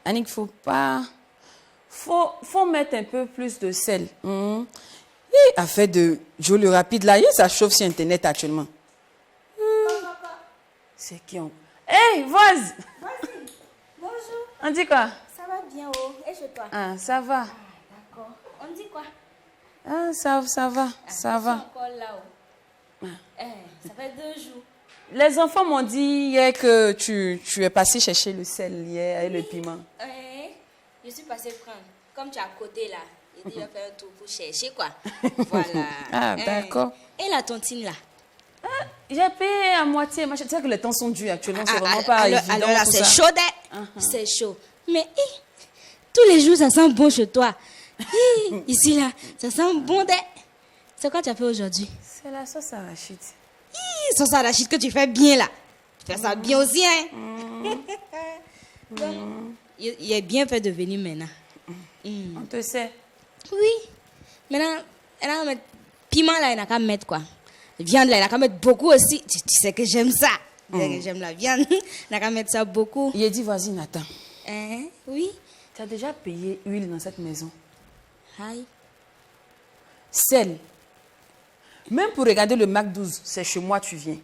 Annick, faut pas... Faut mettre un peu plus de sel. Et affaire de Joe rapide, là, ça chauffe sur Internet actuellement. C'est qui on... Hey, voise! Bonjour. On dit quoi? Ça va bien, oh. Et chez toi? Ah, ça va. Ah, d'accord. On dit quoi? Ah, ça va, ça va. Je suis encore là, oh. Ça fait 2 jours. Les enfants m'ont dit hier que tu es passé chercher le sel hier et le piment. Je suis passée prendre. Comme tu es à côté là, j'ai dit je vais faire un tour pour chercher quoi. Voilà. Ah, d'accord. Et la tontine là? J'ai payé à moitié. Tu sais que les temps sont durs actuellement, c'est vraiment pas évident. Alors là, tout c'est ça. chaud, c'est chaud. Mais tous les jours, ça sent bon chez toi. Ici là, ça sent bon. C'est quoi tu as fait aujourd'hui? C'est la sauce arachide. Sauce arachide que tu fais bien là. Tu fais ça bien aussi, hein? Il est bien fait de venir maintenant. On te sait. Oui. Maintenant, on met piment là, il n'a qu'à mettre quoi? Viande là, il n'a qu'à mettre beaucoup aussi. Tu sais que j'aime ça. Tu sais que j'aime la viande. Il n'a qu'à mettre ça beaucoup. Il a dit, voisine, attends. Oui. Tu as déjà payé huile dans cette maison? Aïe. Sel. Même pour regarder le Mac 12, c'est chez moi tu viens.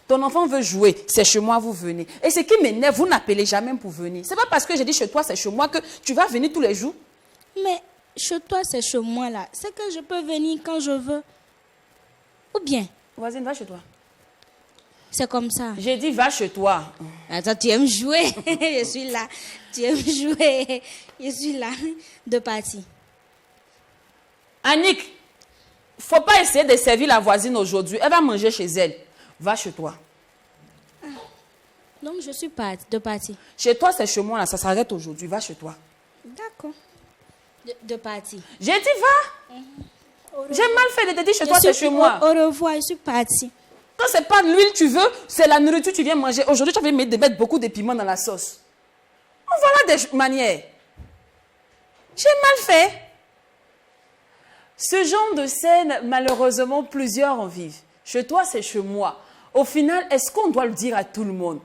Ton enfant veut jouer, c'est chez moi vous venez. Et ce qui m'énerve, vous n'appelez jamais pour venir. C'est pas parce que j'ai dit chez toi, c'est chez moi que tu vas venir tous les jours. Mais chez toi, c'est chez moi là. C'est que je peux venir quand je veux. Ou bien? Voisine, va chez toi. C'est comme ça. J'ai dit va chez toi. Attends, tu aimes jouer? Je suis là. Tu aimes jouer? Je suis là. De partie. Annick, faut pas essayer de servir la voisine aujourd'hui. Elle va manger chez elle. Va chez toi. Donc, je suis de partie. Chez toi, c'est chez moi, là. Ça s'arrête aujourd'hui. Va chez toi. D'accord. De partie. J'ai dit va. J'ai mal fait de te dire chez toi, c'est chez moi. Au revoir, je suis partie. Quand c'est pas l'huile tu veux, c'est la nourriture que tu viens manger. Aujourd'hui, tu avais de mettre beaucoup de piment dans la sauce. Voilà des manières. J'ai mal fait. Ce genre de scène, malheureusement, plusieurs en vivent. Chez toi, c'est chez moi. Au final, est-ce qu'on doit le dire à tout le monde?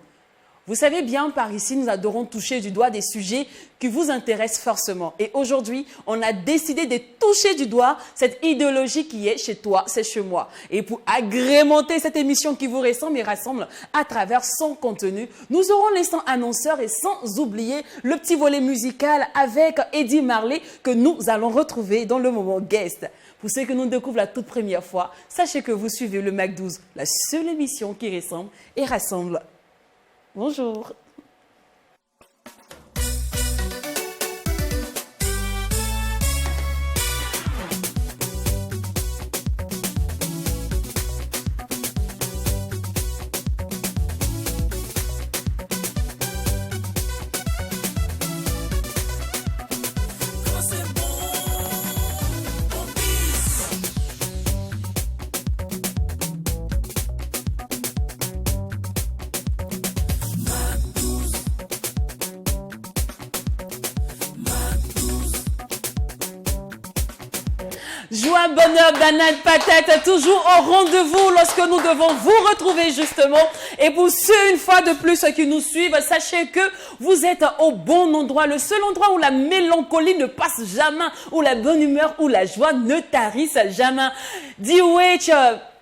Vous savez bien, par ici, nous adorons toucher du doigt des sujets qui vous intéressent forcément. Et aujourd'hui, on a décidé de toucher du doigt cette idéologie qui est chez toi, c'est chez moi. Et pour agrémenter cette émission qui vous ressemble et rassemble à travers son contenu, nous aurons l'instant annonceur et sans oublier le petit volet musical avec Eddie Marley que nous allons retrouver dans le moment guest. Pour ceux que nous découvrent la toute première fois, sachez que vous suivez le Mac 12, la seule émission qui ressemble et rassemble. Bonjour. Joie, bonheur, banane, patate, toujours au rendez-vous lorsque nous devons vous retrouver justement. Et pour ceux, une fois de plus, qui nous suivent, sachez que vous êtes au bon endroit. Le seul endroit où la mélancolie ne passe jamais, où la bonne humeur, où la joie ne tarisse jamais. D-Witch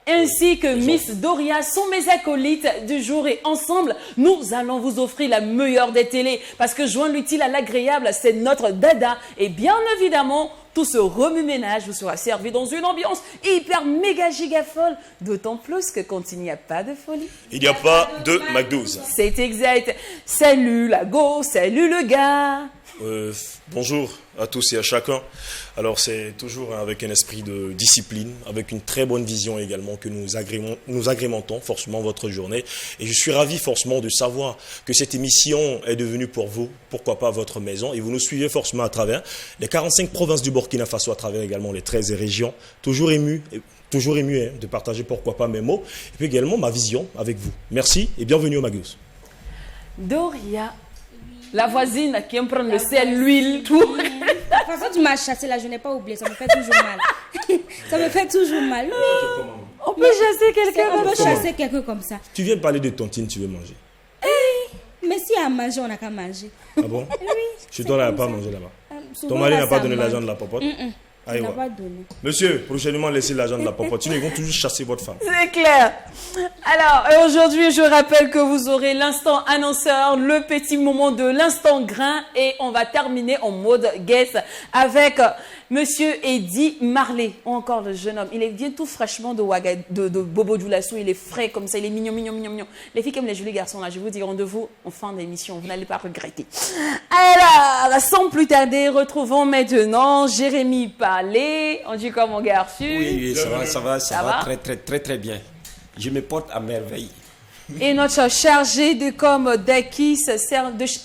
ainsi que Miss Doria sont mes acolytes du jour et ensemble, nous allons vous offrir la meilleure des télés parce que joindre l'utile à l'agréable, c'est notre dada. Et bien évidemment, tout ce remue-ménage vous sera servi dans une ambiance hyper méga giga folle, d'autant plus que quand il n'y a pas de folie, il n'y a pas de Mac 12. C'est exact. Salut la go, salut le gars. Bonjour à tous et à chacun. Alors c'est toujours avec un esprit de discipline, avec une très bonne vision également que nous agrémentons forcément votre journée. Et je suis ravi forcément de savoir que cette émission est devenue pour vous, pourquoi pas votre maison. Et vous nous suivez forcément à travers les 45 provinces du Burkina Faso, à travers également les 13 régions. Toujours ému de partager pourquoi pas mes mots. Et puis également ma vision avec vous. Merci et bienvenue au Magus. Doria. La voisine qui aime prendre le sel, l'huile, tout. De toute façon, tu m'as chassé là, je n'ai pas oublié, ça me fait toujours mal. Ça me fait toujours mal. On peut chasser quelqu'un On comme peut ça. chasser quelqu'un comme ça. Tu viens de parler de tontine, tu veux manger? Mais si à manger, on n'a qu'à manger. Ah bon? Oui. Chez toi, là, il n'y a pas mangé là-bas. Souvent, Ton mari là, n'a pas ça donné manque. l'argent de la popote. Il n'a pas donné. Monsieur, prochainement, laissez l'argent de la popote. Sinon, ils vont toujours chasser votre femme. C'est clair. Alors, aujourd'hui, je rappelle que vous aurez l'instant annonceur, le petit moment de l'instant grain et on va terminer en mode guest avec Monsieur Eddy Marley, ou encore le jeune homme. Il vient tout fraîchement de Bobo Dioulasso, il est frais comme ça, il est mignon, mignon, mignon, mignon. Les filles qui aiment les jolis garçons, là, je vous dis rendez-vous en fin d'émission, vous n'allez pas regretter. Alors, sans plus tarder, retrouvons maintenant Jérémy Palais. On dit quoi, mon garçon? Oui, ça va va très bien. Je me porte à merveille. Et notre chargé de com d'Akis,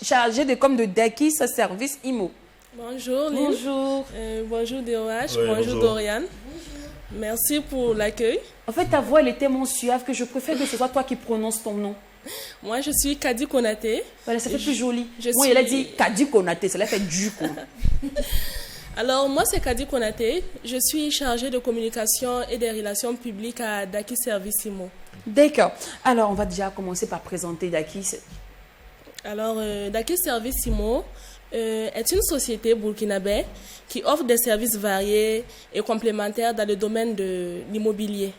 chargé de com de Dakis Service IMO. Bonjour Lynn. Bonjour. Bonjour DOH, Oui, bonjour Dorian. Merci pour l'accueil. En fait, ta voix, elle est tellement suave que je préfère que ce soit toi qui prononces ton nom. Moi, je suis Kadi Konaté. Voilà, ça fait plus joli. je Moi, suis- elle a dit Kadi Konaté, ça l'a fait du coup. Alors, moi, c'est Kadi Konaté. Je suis chargée de communication et des relations publiques à Daki Service IMO. D'accord. Alors, on va déjà commencer par présenter Dakis. Alors, Daki Service IMO est une société burkinabé qui offre des services variés et complémentaires dans le domaine de l'immobilier.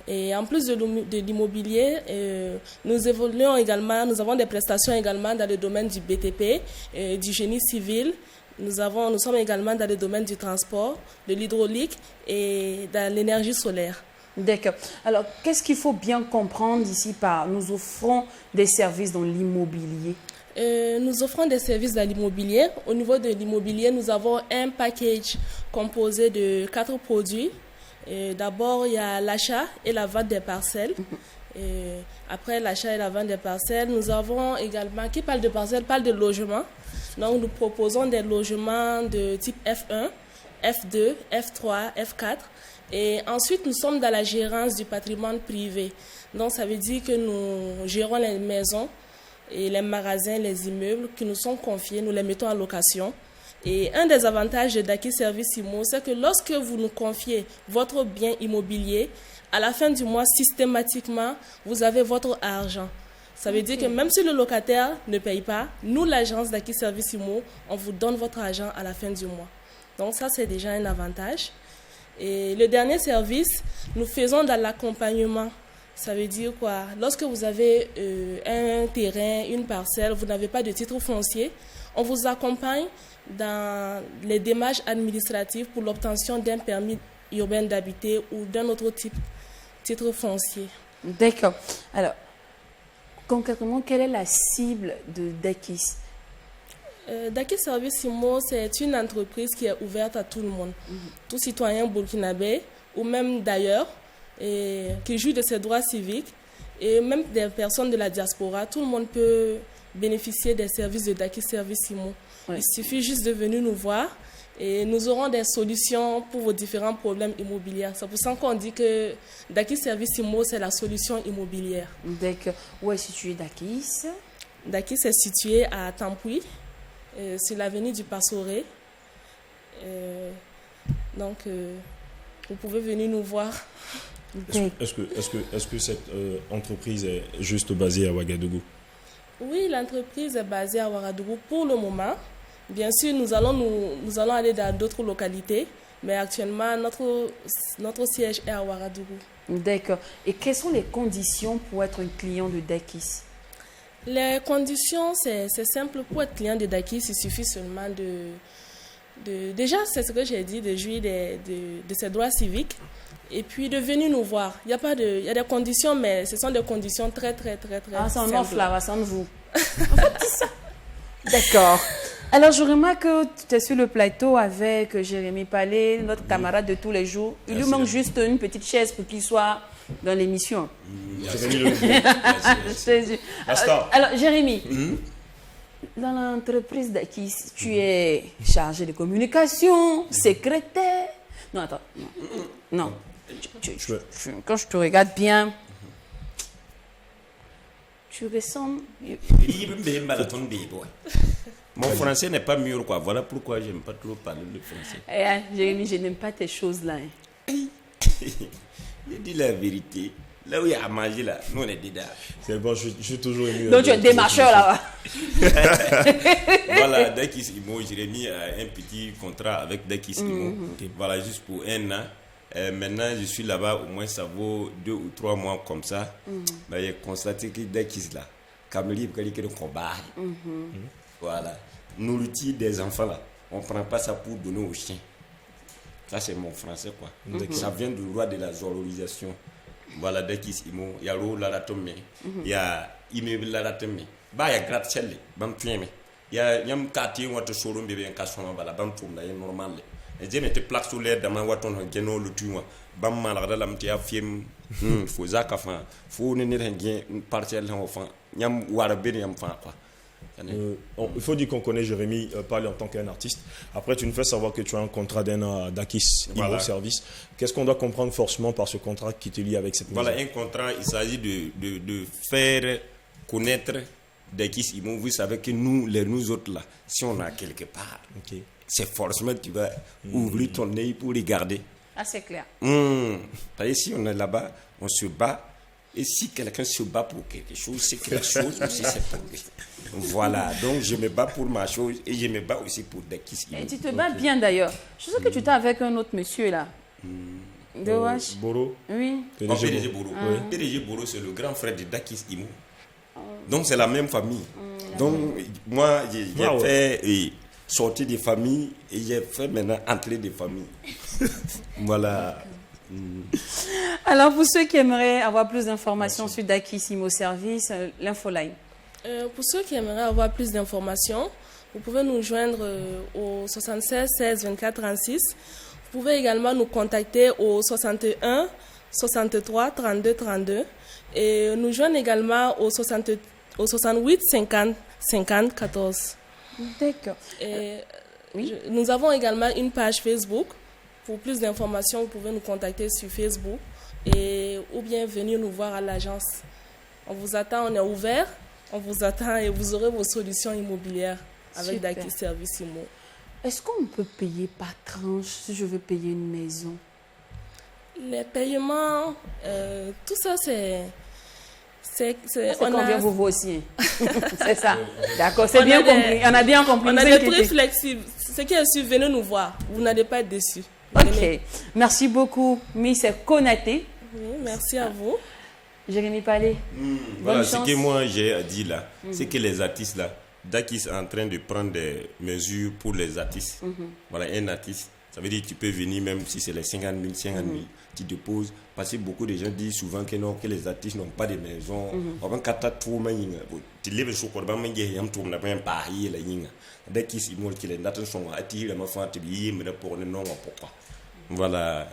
Et en plus de l'immobilier, nous évoluons également, nous avons des prestations également dans le domaine du BTP, du génie civil. Nous sommes également dans le domaine du transport, de l'hydraulique et dans l'énergie solaire. D'accord. Alors, qu'est-ce qu'il faut bien comprendre ici par nous offrons des services dans l'immobilier? Nous offrons des services dans l'immobilier. Au niveau de l'immobilier, nous avons un package composé de 4 produits. D'abord, il y a l'achat et la vente des parcelles. Après l'achat et la vente des parcelles, nous avons également, qui parle de parcelles, parle de logement. Donc, nous proposons des logements de type F1, F2, F3, F4. Et ensuite, nous sommes dans la gérance du patrimoine privé. Donc, ça veut dire que nous gérons les maisons et les magasins, les immeubles qui nous sont confiés, nous les mettons en location. Et un des avantages de Daki Service IMO, c'est que lorsque vous nous confiez votre bien immobilier, à la fin du mois, systématiquement, vous avez votre argent. Ça veut dire que même si le locataire ne paye pas, nous, l'agence Daki Service IMO, on vous donne votre argent à la fin du mois. Donc ça, c'est déjà un avantage. Et le dernier service, nous faisons dans l'accompagnement. Ça veut dire quoi? Lorsque vous avez un terrain, une parcelle, vous n'avez pas de titre foncier, on vous accompagne dans les démarches administratives pour l'obtention d'un permis urbain d'habiter ou d'un autre titre foncier. D'accord. Alors, concrètement, quelle est la cible de Dakis? Daki Service IMO, c'est une entreprise qui est ouverte à tout le monde, tout citoyen burkinabé ou même d'ailleurs, et qui jouit de ses droits civiques, et même des personnes de la diaspora. Tout le monde peut bénéficier des services de Daki Service IMO. Oui. Il suffit juste de venir nous voir et nous aurons des solutions pour vos différents problèmes immobiliers. C'est pour ça qu'on dit que Daki Service IMO, c'est la solution immobilière. D'accord. Où est situé Dakis? Daki est situé à Tampoui, sur l'avenue du Passoré. Donc, vous pouvez venir nous voir. Est-ce que cette entreprise est juste basée à Ouagadougou? Oui, l'entreprise est basée à Ouagadougou pour le moment. Bien sûr, nous allons aller dans d'autres localités, mais actuellement, notre siège est à Ouagadougou. D'accord. Et quelles sont les conditions pour être un client de Dakis? Les conditions, c'est simple. Pour être client de Dakis, il suffit seulement déjà, c'est ce que j'ai dit, de jouir de ses droits civiques et puis de venir nous voir. Il y a des conditions, mais ce sont des conditions très Ah, c'est un simples. offre là, c'est un de vous. En fait, dis ça. D'accord. Alors, je remarque que tu es sur le plateau avec Jérémy Palais, notre camarade de tous les jours. Il lui manque juste une petite chaise pour qu'il soit dans l'émission. Alors, Jérémy, dans l'entreprise d'Akis, tu es chargé de communication, secrétaire. Non, attends. Non. Quand je te regarde bien, tu ressembles. Mon français n'est pas mûr, quoi. Voilà pourquoi j'aime pas trop parler le français. Jérémy, je n'aime pas tes choses là. Je dis la vérité. Là où il y a à manger, là, nous on est dedans. C'est bon, je suis toujours ému. Donc tu es démarcheur là-bas. Voilà, Dakis Imo, j'ai mis un petit contrat avec Dakis Imo. Voilà, juste pour 1 an. Maintenant, je suis là-bas, au moins ça vaut 2 ou 3 mois comme ça. Mais j'ai constaté que Dakis là, Kameli, il y a combat. Voilà. Nourriture des enfants là, on ne prend pas ça pour donner aux chiens. Ça, c'est mon français quoi. Ça vient du roi de la zoologisation. Voilà, Dakis Imo, il y a l'eau là la tombe, il y a immeuble là la tombe. Bah, il y a gratte-ciel, bam tué. Il y a un quartier où on te showroom bébé en casson, voilà, bam tombe là, il est normal. Et j'ai mis des plaques solaires dans ma waton, geno le tuwa. Bam malade la mtia fiem. Faut zaka fa. Faut ne rien partir là enfant. Yam warabe yam fa quoi. Il faut dire qu'on connaît Jérémy parler en tant qu'un artiste. Après, tu nous fais savoir que tu as un contrat d'un an d'Akis Imo Service. Qu'est-ce qu'on doit comprendre forcément par ce contrat qui te lie avec cette maison? Voilà, un contrat, il s'agit de faire connaître d'Akis Imo. Vous savez que nous autres là, si on a quelque part, c'est forcément que tu vas ouvrir ton œil pour regarder. Ah, c'est clair. Parce que si on est là-bas, on se bat. Et si quelqu'un se bat pour quelque chose, c'est quelque chose aussi, c'est pour lui. Voilà, donc je me bats pour ma chose et je me bats aussi pour Dakis Imo. Et tu te bats bien d'ailleurs. Je sais que tu t'es avec un autre monsieur là. De Wash. Boro. Oui. PDG Boro. PDG Boro, c'est le grand frère de Dakis Imo. Donc c'est la même famille. Donc moi, j'ai fait sortir des familles et j'ai fait maintenant entrer des familles. Voilà. Alors, pour ceux qui aimeraient avoir plus d'informations sur Dakis Imo Service, l'infoline. Pour ceux qui aimeraient avoir plus d'informations, vous pouvez nous joindre au 76 16 24 36. Vous pouvez également nous contacter au 61 63 32 32 et nous joindre également au 68 50 50 14. D'accord. Nous avons également une page Facebook. Pour plus d'informations, vous pouvez nous contacter sur Facebook ou bien venir nous voir à l'agence. On vous attend, on est ouvert. On vous attend et vous aurez vos solutions immobilières avec Dakis Service Imo. Est-ce qu'on peut payer par tranche si je veux payer une maison? Les paiements, tout ça, c'est combien vous aussi. C'est ça. D'accord, c'est bien compris. On a bien compris. On a des prix flexibles. Ce qui est sûr, venez nous voir. Vous n'allez pas être déçus. Ok. Merci beaucoup, Miss Konaté. Oui, merci à vous. Jérémy Palais. Voilà, ce que moi j'ai à dire là, c'est que les artistes là, Dakis est en train de prendre des mesures pour les artistes. Voilà, un artiste, ça veut dire que tu peux venir même si c'est les 50 000, tu déposes. Parce que beaucoup de gens disent souvent que non, que les artistes n'ont pas de maison. Tu lèves sur le corps, tu ne peux pas y aller. Dakis il montre qu'il est d'attention à tirer ma femme, tu dis, mais pour ne non, pourquoi. Voilà,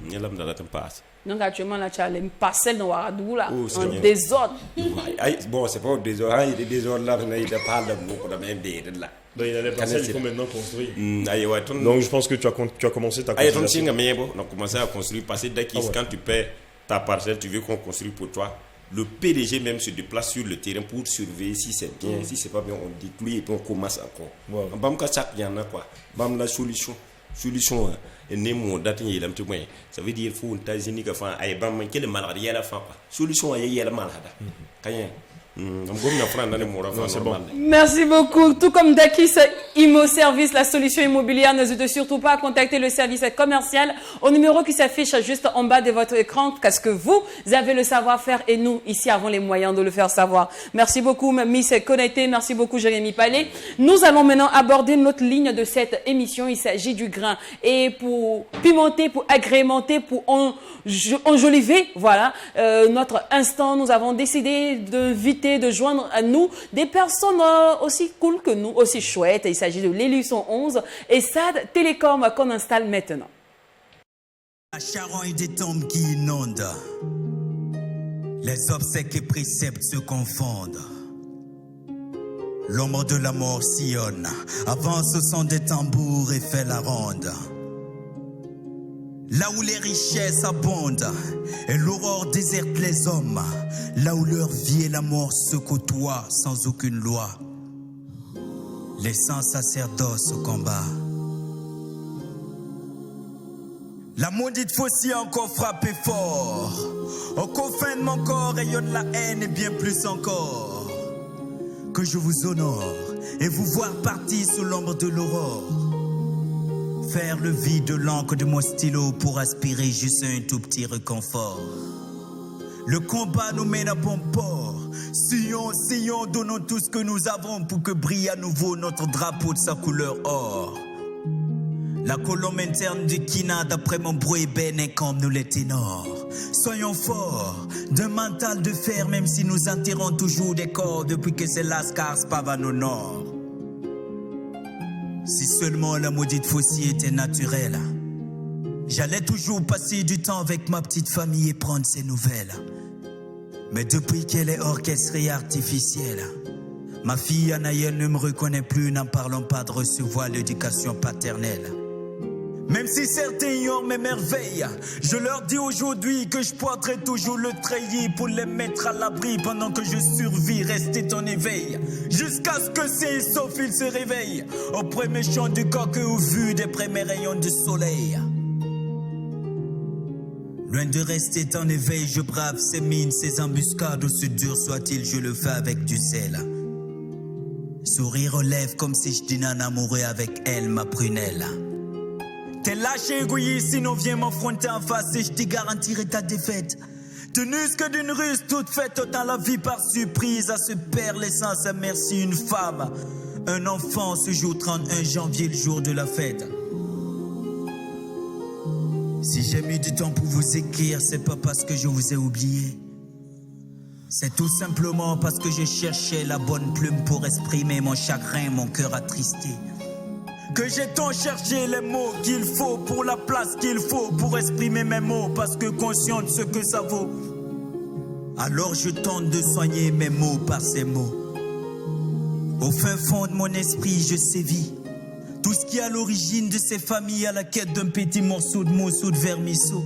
il y a l'homme dans la tempête. Donc actuellement, là, tu as les parcelles de Ouagadougou, là, en désordre. Bon, c'est pas au désordre. Il y a des désordres là, il n'y a pas de beaucoup de même là. Donc il y a des parcelles qu'il faut maintenant construire. Donc je pense que tu as commencé ta construction. On a commencé à construire parce que dès que quand tu paies ta parcelle, tu veux qu'on construise pour toi. Le PDG même se déplace sur le terrain pour surveiller si c'est bien, si c'est pas bien, on détruit et puis on commence encore. Bam ka chaque y en a quoi. Bam la solution et némo datin y lam moyen. Ça veut dire faut ta génie que fa ay bam quelle maladie à la fin quoi. Solution ay la malade. Kaya Merci beaucoup. Tout comme Dakis Imo Service, la solution immobilière, n'hésitez surtout pas à contacter le service commercial au numéro qui s'affiche juste en bas de votre écran, parce que vous avez le savoir-faire et nous, ici, avons les moyens de le faire savoir. Merci beaucoup, Miss Connecté. Merci beaucoup, Jérémy Palais. Nous allons maintenant aborder notre ligne de cette émission. Il s'agit du grain. Et pour pimenter, pour agrémenter, pour enjoliver, voilà, notre instant, nous avons décidé de joindre à nous des personnes aussi cool que nous, aussi chouettes. Il s'agit de l'Élution 11 et SAD Télécom qu'on installe maintenant. La charogne des tombes qui inonde, les obsèques et préceptes se confondent. L'ombre de la mort sillonne, avance au son des tambours et fait la ronde. Là où les richesses abondent et l'aurore déserte les hommes, là où leur vie et la mort se côtoient sans aucune loi, les sans sacerdoces au combat. La maudite faucille a encore frappé fort. Au confin de mon corps rayonne la haine et bien plus encore. Que je vous honore et vous voir partir sous l'ombre de l'aurore. Faire le vide de l'encre de mon stylo pour aspirer juste un tout petit réconfort. Le combat nous mène à bon port. Sillons, donnons tout ce que nous avons pour que brille à nouveau notre drapeau de sa couleur or. La colonne interne du Kina, d'après mon bruit ben comme nous les ténors. Soyons forts, d'un mental de fer, même si nous enterrons toujours des corps depuis que c'est Lascar Spavan au nord. Si seulement la maudite faucille était naturelle, j'allais toujours passer du temps avec ma petite famille et prendre ses nouvelles. Mais depuis qu'elle est orchestrée artificielle, ma fille Anaëlle ne me reconnaît plus, n'en parlons pas de recevoir l'éducation paternelle. Même si certains ignorent mes merveilles, je leur dis aujourd'hui que je porterai toujours le treillis pour les mettre à l'abri pendant que je survis, rester en éveil. Jusqu'à ce que c'est sauf ils se réveillent, au premier chant du coq et au vu des premiers rayons du soleil. Loin de rester en éveil, je brave ces mines, ces embuscades, aussi dur soit-il, je le fais avec du zèle. Sourire aux lèvres comme si je dînais en amoureux avec elle, ma prunelle. T'es lâché égoïste, sinon viens m'affronter en face et je te garantirai ta défaite. Tenus que d'une ruse toute faite, autant la vie par surprise, à ce père laissant sa merci une femme. Un enfant ce jour 31 janvier, le jour de la fête. Si j'ai mis du temps pour vous écrire, c'est pas parce que je vous ai oublié. C'est tout simplement parce que je cherchais la bonne plume pour exprimer mon chagrin, mon cœur attristé. Que j'ai tant cherché les mots qu'il faut pour la place qu'il faut pour exprimer mes mots, parce que conscient de ce que ça vaut. Alors je tente de soigner mes mots par ces mots. Au fin fond de mon esprit, je sévis tout ce qui est à l'origine de ces familles, à la quête d'un petit morceau de mousse ou de vermisseau,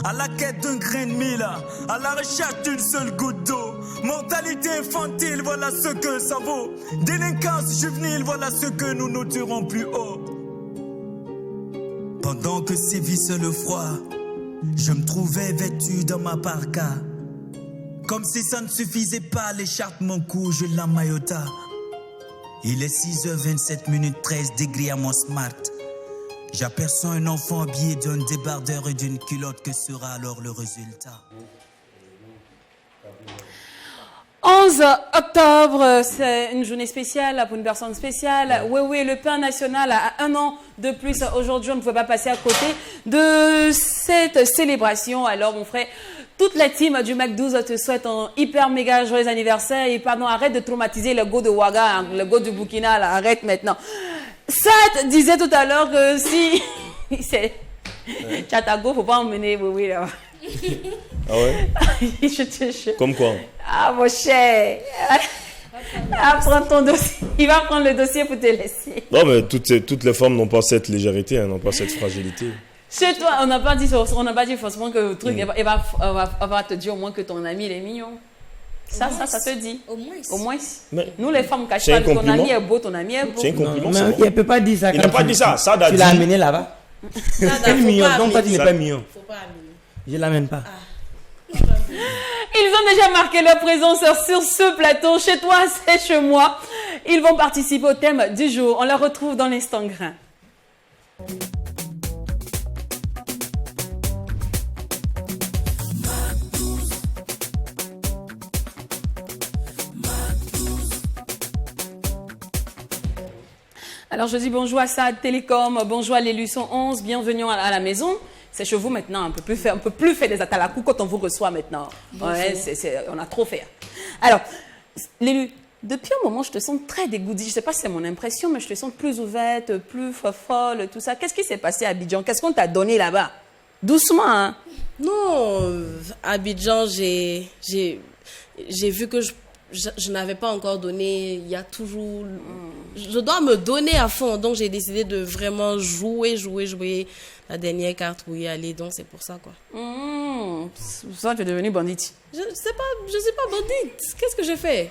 à la quête d'un grain de mil, à la recherche d'une seule goutte d'eau. Mortalité infantile, voilà ce que ça vaut. Délinquance juvénile, voilà ce que nous noterons plus haut. Pendant que sévissait le froid, je me trouvais vêtu dans ma parka. Comme si ça ne suffisait pas, l'écharpe mon cou, je l'emmaillota. Il est 6h27, 13 degrés à mon smart. J'aperçois un enfant habillé d'un débardeur et d'une culotte. Que sera alors le résultat? 11 octobre, c'est une journée spéciale pour une personne spéciale. Oui, le Père National a 1 an de plus. Aujourd'hui, on ne pouvait pas passer à côté de cette célébration. Alors, mon frère, toute la team du Mac12 te souhaite un hyper méga joyeux anniversaire. Et pardon, arrête de traumatiser le go de Ouaga, le go du Burkina, là, arrête maintenant. Sat disait tout à l'heure que si c'est Chatago, faut pas emmener oui là. Ah ouais? Je te jure. Comme quoi? Ah mon cher. Prends ton dossier. Il va prendre le dossier pour te laisser. Non, mais toutes les femmes n'ont pas cette légèreté, n'ont pas cette fragilité. Chez toi, on n'a pas dit forcément que le truc, elle va te dire au moins que ton ami il est mignon. Ça te dit. Au moins. Mais nous les femmes cachent pas que ton ami est beau, ton ami est beau. c'est un compliment. Mais il ne peut pas dire ça. Il n'a pas dit ça. Ça a Tu dit. l'as amené là-bas. Il est mignon. Donc toi tu n'es pas mignon. Faut pas amener. Je ne l'amène pas. Ils ont déjà marqué leur présence sur ce plateau. Chez toi, c'est chez moi. Ils vont participer au thème du jour. On les retrouve dans l'instant grain. Alors, je dis bonjour à Saad Télécom, bonjour à l'Élution 11, bienvenue à la maison. C'est chez vous maintenant, on peut plus faire des atalakou quand on vous reçoit maintenant. Ouais, on a trop fait. Alors, l'élu, depuis un moment, je te sens très dégoûtée. Je ne sais pas si c'est mon impression, mais je te sens plus ouverte, plus folle, tout ça. Qu'est-ce qui s'est passé à Abidjan? Qu'est-ce qu'on t'a donné là-bas? Doucement, hein? Non, Abidjan, j'ai vu que je n'avais pas encore donné. Il y a toujours... Je dois me donner à fond. Donc, j'ai décidé de vraiment jouer la dernière carte pour y aller. Donc, c'est pour ça, quoi. C'est pour ça que tu es devenue bandite. Je sais pas bandite. Qu'est-ce que j'ai fait?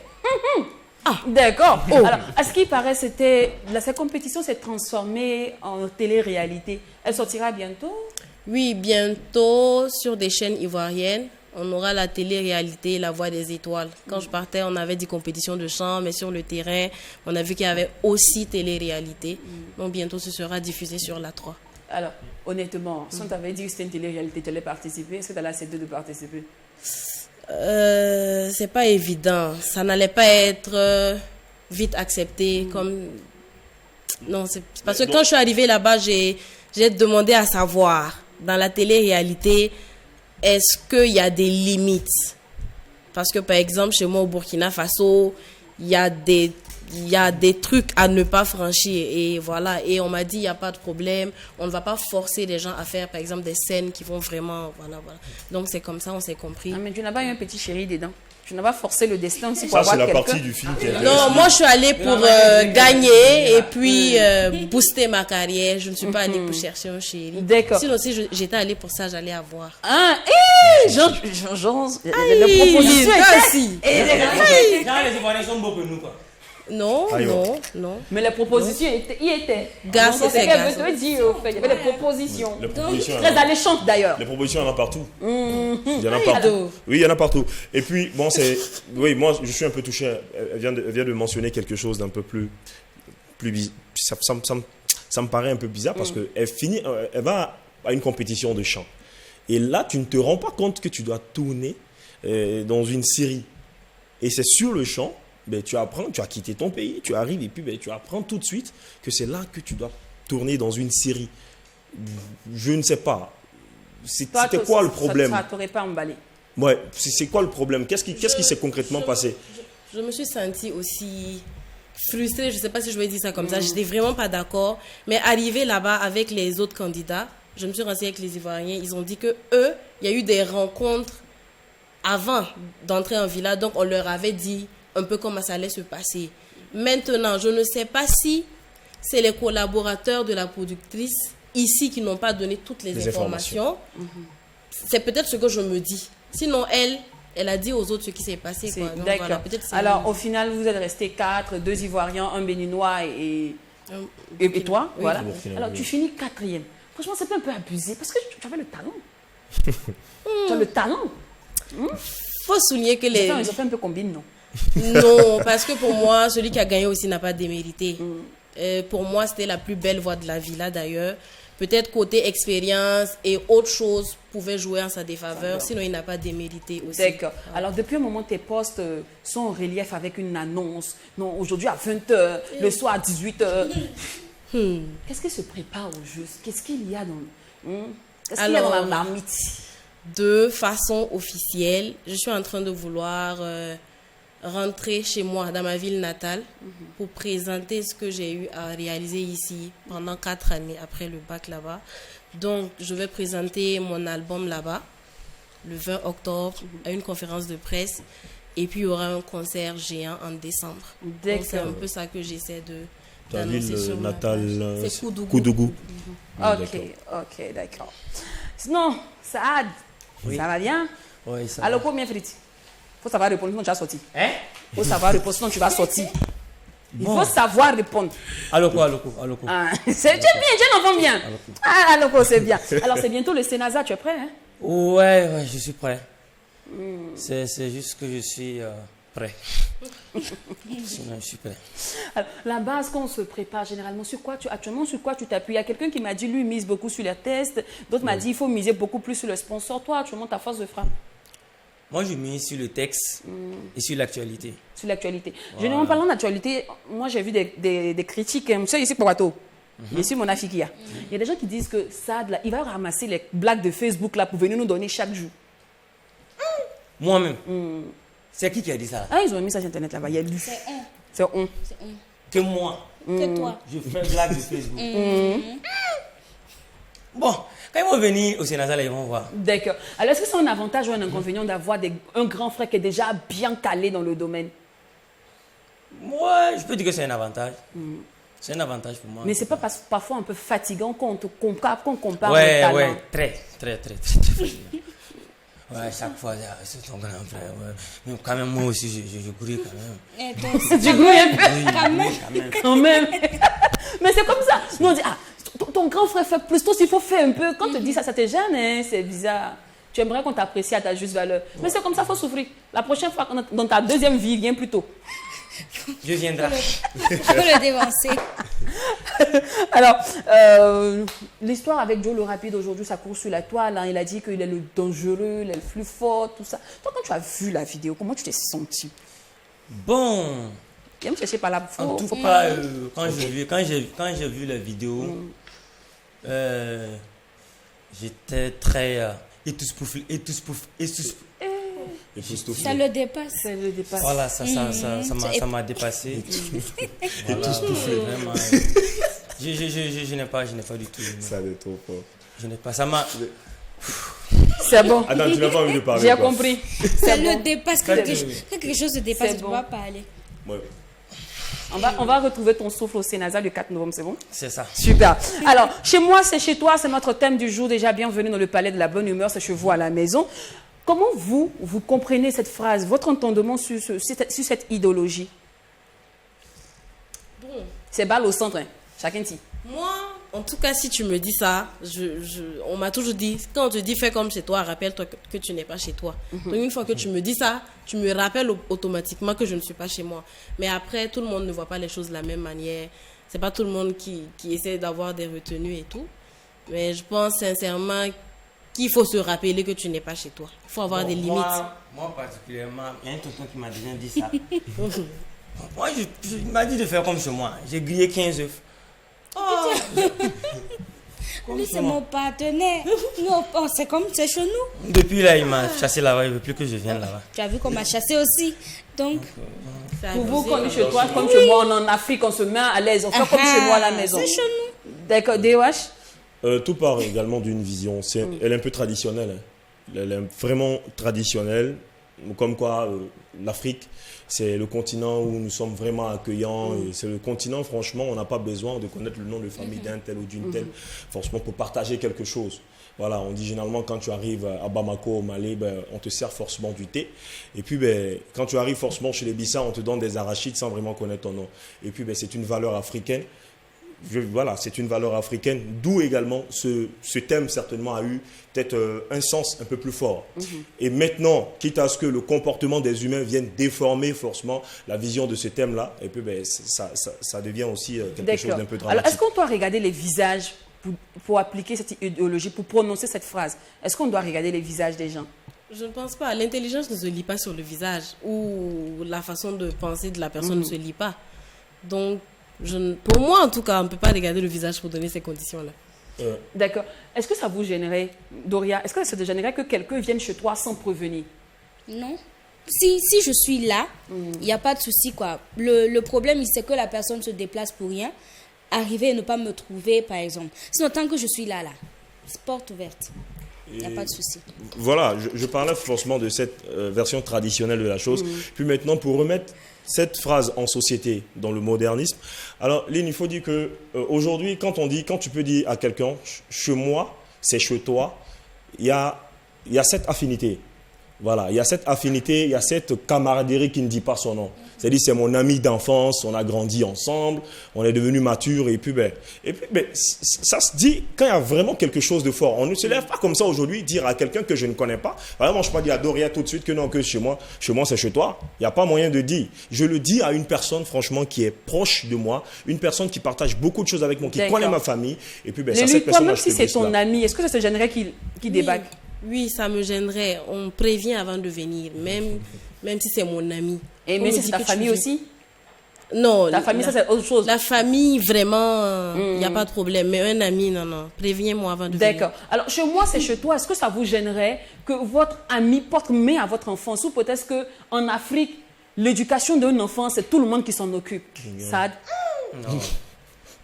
Ah, d'accord. Alors, à ce qui paraît, cette compétition s'est transformée en télé-réalité. Elle sortira bientôt? Oui, bientôt, sur des chaînes ivoiriennes, on aura la télé-réalité La Voix des Étoiles. Quand je partais, on avait des compétitions de chant, mais sur le terrain, on a vu qu'il y avait aussi télé-réalité. Donc bientôt, ce sera diffusé sur la 3. Alors, honnêtement, si on t'avait dit que c'était une télé-réalité, tu allais participer, est-ce que tu allais accepter de participer? C'est pas évident. Ça n'allait pas être vite accepté comme... Non, c'est parce que quand je suis arrivée là-bas, j'ai demandé à savoir, dans la télé-réalité, est-ce qu'il y a des limites? Parce que, par exemple, chez moi au Burkina Faso, il y a des trucs à ne pas franchir. Et voilà, et on m'a dit, il n'y a pas de problème. On ne va pas forcer les gens à faire, par exemple, des scènes qui vont vraiment... Voilà. Donc, c'est comme ça, on s'est compris. Ah, mais tu n'as pas eu un petit chéri dedans? Tu n'as pas forcé le destin aussi pour Ça, avoir c'est la quelqu'un? partie du film qui est Non, moi, je suis allée pour gagner et puis booster ma carrière. Je ne suis pas allée pour chercher un chéri. D'accord. Sinon, si j'étais allée pour ça, j'allais avoir. Ah, Jean, les propositions étaient... Les Ivoiriens sont beaux que nous, quoi. Non, Aïe, non. Mais les propositions y étaient. Garçon, C'est ce c'est qu'elle veut garçon. te dire, au fait. Il y avait des propositions. Les propositions, Très alléchantes, d'ailleurs. les propositions, il y en a partout. Il y en a partout. Oui, il y en a partout. Et puis, bon, oui, moi, je suis un peu touché. Elle vient de mentionner quelque chose d'un peu plus ça me paraît un peu bizarre parce elle va à une compétition de chant. Et là, tu ne te rends pas compte que tu dois tourner dans une série. Et c'est sur le chant. Ben, tu apprends, tu as quitté ton pays, tu arrives et puis ben, tu apprends tout de suite que c'est là que tu dois tourner dans une série. Je ne sais pas. C'était quoi le problème? Ça ne t'aurait pas emballé. Ouais, c'est quoi le problème? Qu'est-ce qui s'est concrètement passé? Je me suis sentie aussi frustrée, je ne sais pas si je vais dire ça comme ça, je n'étais vraiment pas d'accord. Mais arrivé là-bas avec les autres candidats, je me suis renseignée avec les Ivoiriens, ils ont dit que eux, il y a eu des rencontres avant d'entrer en villa, donc on leur avait dit un peu comment ça allait se passer. Maintenant, je ne sais pas si c'est les collaborateurs de la productrice ici qui n'ont pas donné toutes les informations. C'est peut-être ce que je me dis. Sinon, elle a dit aux autres ce qui s'est passé. D'accord. Voilà, alors, au final, vous êtes restés 4, 2 Ivoiriens, un Béninois et toi. Oui. Voilà. Alors, tu finis 4e. Franchement, c'est un peu abusé parce que tu avais le talent. Tu as le talent. Faut souligner que Ils ont fait un peu combine, non? Non, parce que pour moi, celui qui a gagné aussi n'a pas démérité. Pour moi, c'était la plus belle voix de la villa d'ailleurs. Peut-être côté expérience et autre chose pouvait jouer en sa défaveur, sinon il n'a pas démérité aussi. D'accord. Alors, depuis un moment, tes postes sont en relief avec une annonce. Non, aujourd'hui à 20h, le soir à 18h. Qu'est-ce qui se prépare au juste? Qu'est-ce qu'il y a Qu'est-ce qu'il y a dans la marmite? De façon officielle, je suis en train de vouloir rentrer chez moi, dans ma ville natale, pour présenter ce que j'ai eu à réaliser ici pendant 4 années après le bac là-bas. Donc, je vais présenter mon album là-bas, le 20 octobre, à une conférence de presse. Et puis, il y aura un concert géant en décembre. Donc, c'est un peu ça que j'essaie de... Ta ville natale, c'est Koudougou. Ok, d'accord. Sinon, Saad, ça va bien? Oui, ça alors, combien frites? Il faut savoir répondre, sinon tu vas sortir. Hein? Il faut savoir répondre, sinon tu vas sortir. Il faut savoir répondre. Aloko. Ah, tu es bien, tu es un enfant bien. Aloko, c'est bien. Alors, c'est bientôt le Sénasa, tu es prêt? Hein? Ouais, je suis prêt. C'est juste que je suis prêt. Sinon, je suis prêt. Alors, la base qu'on se prépare généralement, actuellement, sur quoi tu t'appuies? Il y a quelqu'un qui m'a dit, lui, mise beaucoup sur les tests. D'autres m'ont dit, il faut miser beaucoup plus sur le sponsor. Toi, actuellement, ta force de frappe? Moi, je mise sur le texte et sur l'actualité. Sur l'actualité. Généralement, parlant d'actualité, moi, j'ai vu des critiques. Monsieur, ici, pour Wato. Ici, mon Afikia. Il y a des gens qui disent que ça, il va ramasser les blagues de Facebook là pour venir nous donner chaque jour. Moi-même. C'est qui a dit ça? Ah, ils ont mis ça sur Internet là-bas. Il y a lu. C'est on. Que moi. Que toi. Je fais blague de Facebook. Bon, quand ils vont venir au Sénat, ils vont voir. D'accord. Alors, est-ce que c'est un avantage ou un inconvénient d'avoir un grand frère qui est déjà bien calé dans le domaine? Moi, je peux dire que c'est un avantage. C'est un avantage pour moi. Mais c'est pas parfois un peu fatigant qu'on compare le talent? Ouais, très fatigant. Ouais, chaque fois, c'est ton grand frère. Ouais. Mais quand même, moi aussi, je grouille quand même. Et toi aussi. Tu grouilles un peu? Oui, Quand même. Mais c'est comme ça. Nous, on dit, ton grand frère fait plus, toi aussi, il faut faire un peu. Quand tu dis ça, ça te gêne, hein, c'est bizarre. Tu aimerais qu'on t'apprécie à ta juste valeur. Mais c'est comme ça, il faut souffrir. La prochaine fois, dans ta deuxième vie, viens plus tôt. Je viendrai. Faut le dévancer. Alors, l'histoire avec Joe le rapide aujourd'hui, ça court sur la toile. Hein. Il a dit qu'il est le dangereux, il est le plus fort, tout ça. Toi, quand tu as vu la vidéo, comment tu t'es senti? Bon. Viens me chercher par la En tout cas, quand j'ai vu la vidéo, j'étais très époustouflé. Ça le dépasse. Ça le dépasse. Voilà, ça m'a dépassé. Voilà, vraiment. Je n'ai pas du tout. Ça n'est trop fort. Je n'ai pas. Ça m'a. C'est bon. Attends, tu n'as pas envie de parler. J'ai quoi. compris. Ça le dépasse. Quelque chose se dépasse, C'est tu ne bon. peux pas parler. Ouais. On va retrouver ton souffle au Sénasa le 4 novembre, c'est bon? C'est ça. Super. Alors, chez moi, c'est chez toi, c'est notre thème du jour. Déjà, bienvenue dans le palais de la bonne humeur, c'est chez vous à la maison. Comment vous comprenez cette phrase, votre entendement sur cette idéologie? Bon. C'est balle au centre, hein. Chacun dit. Moi, en tout cas, si tu me dis ça, on m'a toujours dit, quand on te dit fais comme chez toi, rappelle-toi que tu n'es pas chez toi. Donc une fois que tu me dis ça, tu me rappelles automatiquement que je ne suis pas chez moi. Mais après, tout le monde ne voit pas les choses de la même manière. C'est pas tout le monde qui essaie d'avoir des retenues et tout. Mais je pense sincèrement qu'il faut se rappeler que tu n'es pas chez toi. Il faut avoir des limites. Moi particulièrement, il y a un tonton qui m'a déjà dit ça. Moi, il m'a dit de faire comme chez moi. J'ai grillé 15 œufs. Lui, c'est mon partenaire. Nous, c'est comme c'est chez nous. Depuis là, il m'a chassé là-bas. Il ne veut plus que je vienne là-bas. Tu as vu qu'on m'a chassé aussi. Donc, Pour vous, comme chez toi, comme chez moi, on est en Afrique, on se met à l'aise. On fait comme chez moi à la maison. c'est chez nous. D'accord, DOH? Tout part également d'une vision. Elle est un peu traditionnelle. Hein. Elle est vraiment traditionnelle. Comme quoi, l'Afrique, c'est le continent où nous sommes vraiment accueillants. Et c'est le continent, franchement, on n'a pas besoin de connaître le nom de famille d'un tel ou d'une telle, forcément pour partager quelque chose. Voilà, on dit généralement quand tu arrives à Bamako, au Mali, on te sert forcément du thé. Et puis, quand tu arrives forcément chez les Bissa, on te donne des arachides sans vraiment connaître ton nom. Et puis, c'est une valeur africaine. Voilà, c'est une valeur africaine, d'où également ce thème certainement a eu peut-être un sens un peu plus fort. Et maintenant, quitte à ce que le comportement des humains vienne déformer forcément la vision de ce thème-là, et puis ça devient aussi quelque chose d'un peu dramatique. Alors, est-ce qu'on doit regarder les visages pour appliquer cette idéologie, pour prononcer cette phrase? Est-ce qu'on doit regarder les visages des gens? Je ne pense pas. L'intelligence ne se lit pas sur le visage ou la façon de penser de la personne ne se lit pas. Donc, pour moi, en tout cas, on ne peut pas regarder le visage pour donner ces conditions-là. D'accord. Est-ce que ça vous gênerait, Doria, est-ce que ça te gênerait que quelqu'un vienne chez toi sans prévenir? Non. Si je suis là, il n'y a pas de souci, quoi. Le problème, c'est que la personne se déplace pour rien. Arriver et ne pas me trouver, par exemple. Sinon, tant que je suis là, c'est porte ouverte. Il n'y a pas de souci. Voilà, je parlais forcément de cette version traditionnelle de la chose. Puis maintenant, pour remettre cette phrase en société, dans le modernisme, alors Lynn, il faut dire que aujourd'hui, quand tu peux dire à quelqu'un, chez moi, c'est chez toi, il y a cette affinité. Voilà, il y a cette affinité, il y a cette camaraderie qui ne dit pas son nom. C'est-à-dire, c'est mon ami d'enfance, on a grandi ensemble, on est devenu mature, et puis, ça se dit quand il y a vraiment quelque chose de fort. On ne se lève pas comme ça aujourd'hui, dire à quelqu'un que je ne connais pas. Vraiment, je ne peux pas dire à Doria tout de suite que non, que chez moi c'est chez toi. Il n'y a pas moyen de dire. Je le dis à une personne, franchement, qui est proche de moi, une personne qui partage beaucoup de choses avec moi, qui connaît ma famille, et puis, ça, cette personne, même si c'est ton ami, est-ce que ça te gênerait qu'il déballe? Oui, ça me gênerait. On prévient avant de venir, même si c'est mon ami. Et mais si c'est ta famille aussi? Non. Ta famille, ça c'est autre chose. La famille, vraiment, il n'y a pas de problème. Mais un ami, non. Préviens-moi avant de venir. D'accord. Alors, chez moi, c'est chez toi. Est-ce que ça vous gênerait que votre ami porte main à votre enfance? Ou peut-être qu'en Afrique, l'éducation d'un enfant, c'est tout le monde qui s'en occupe. Sad? Non.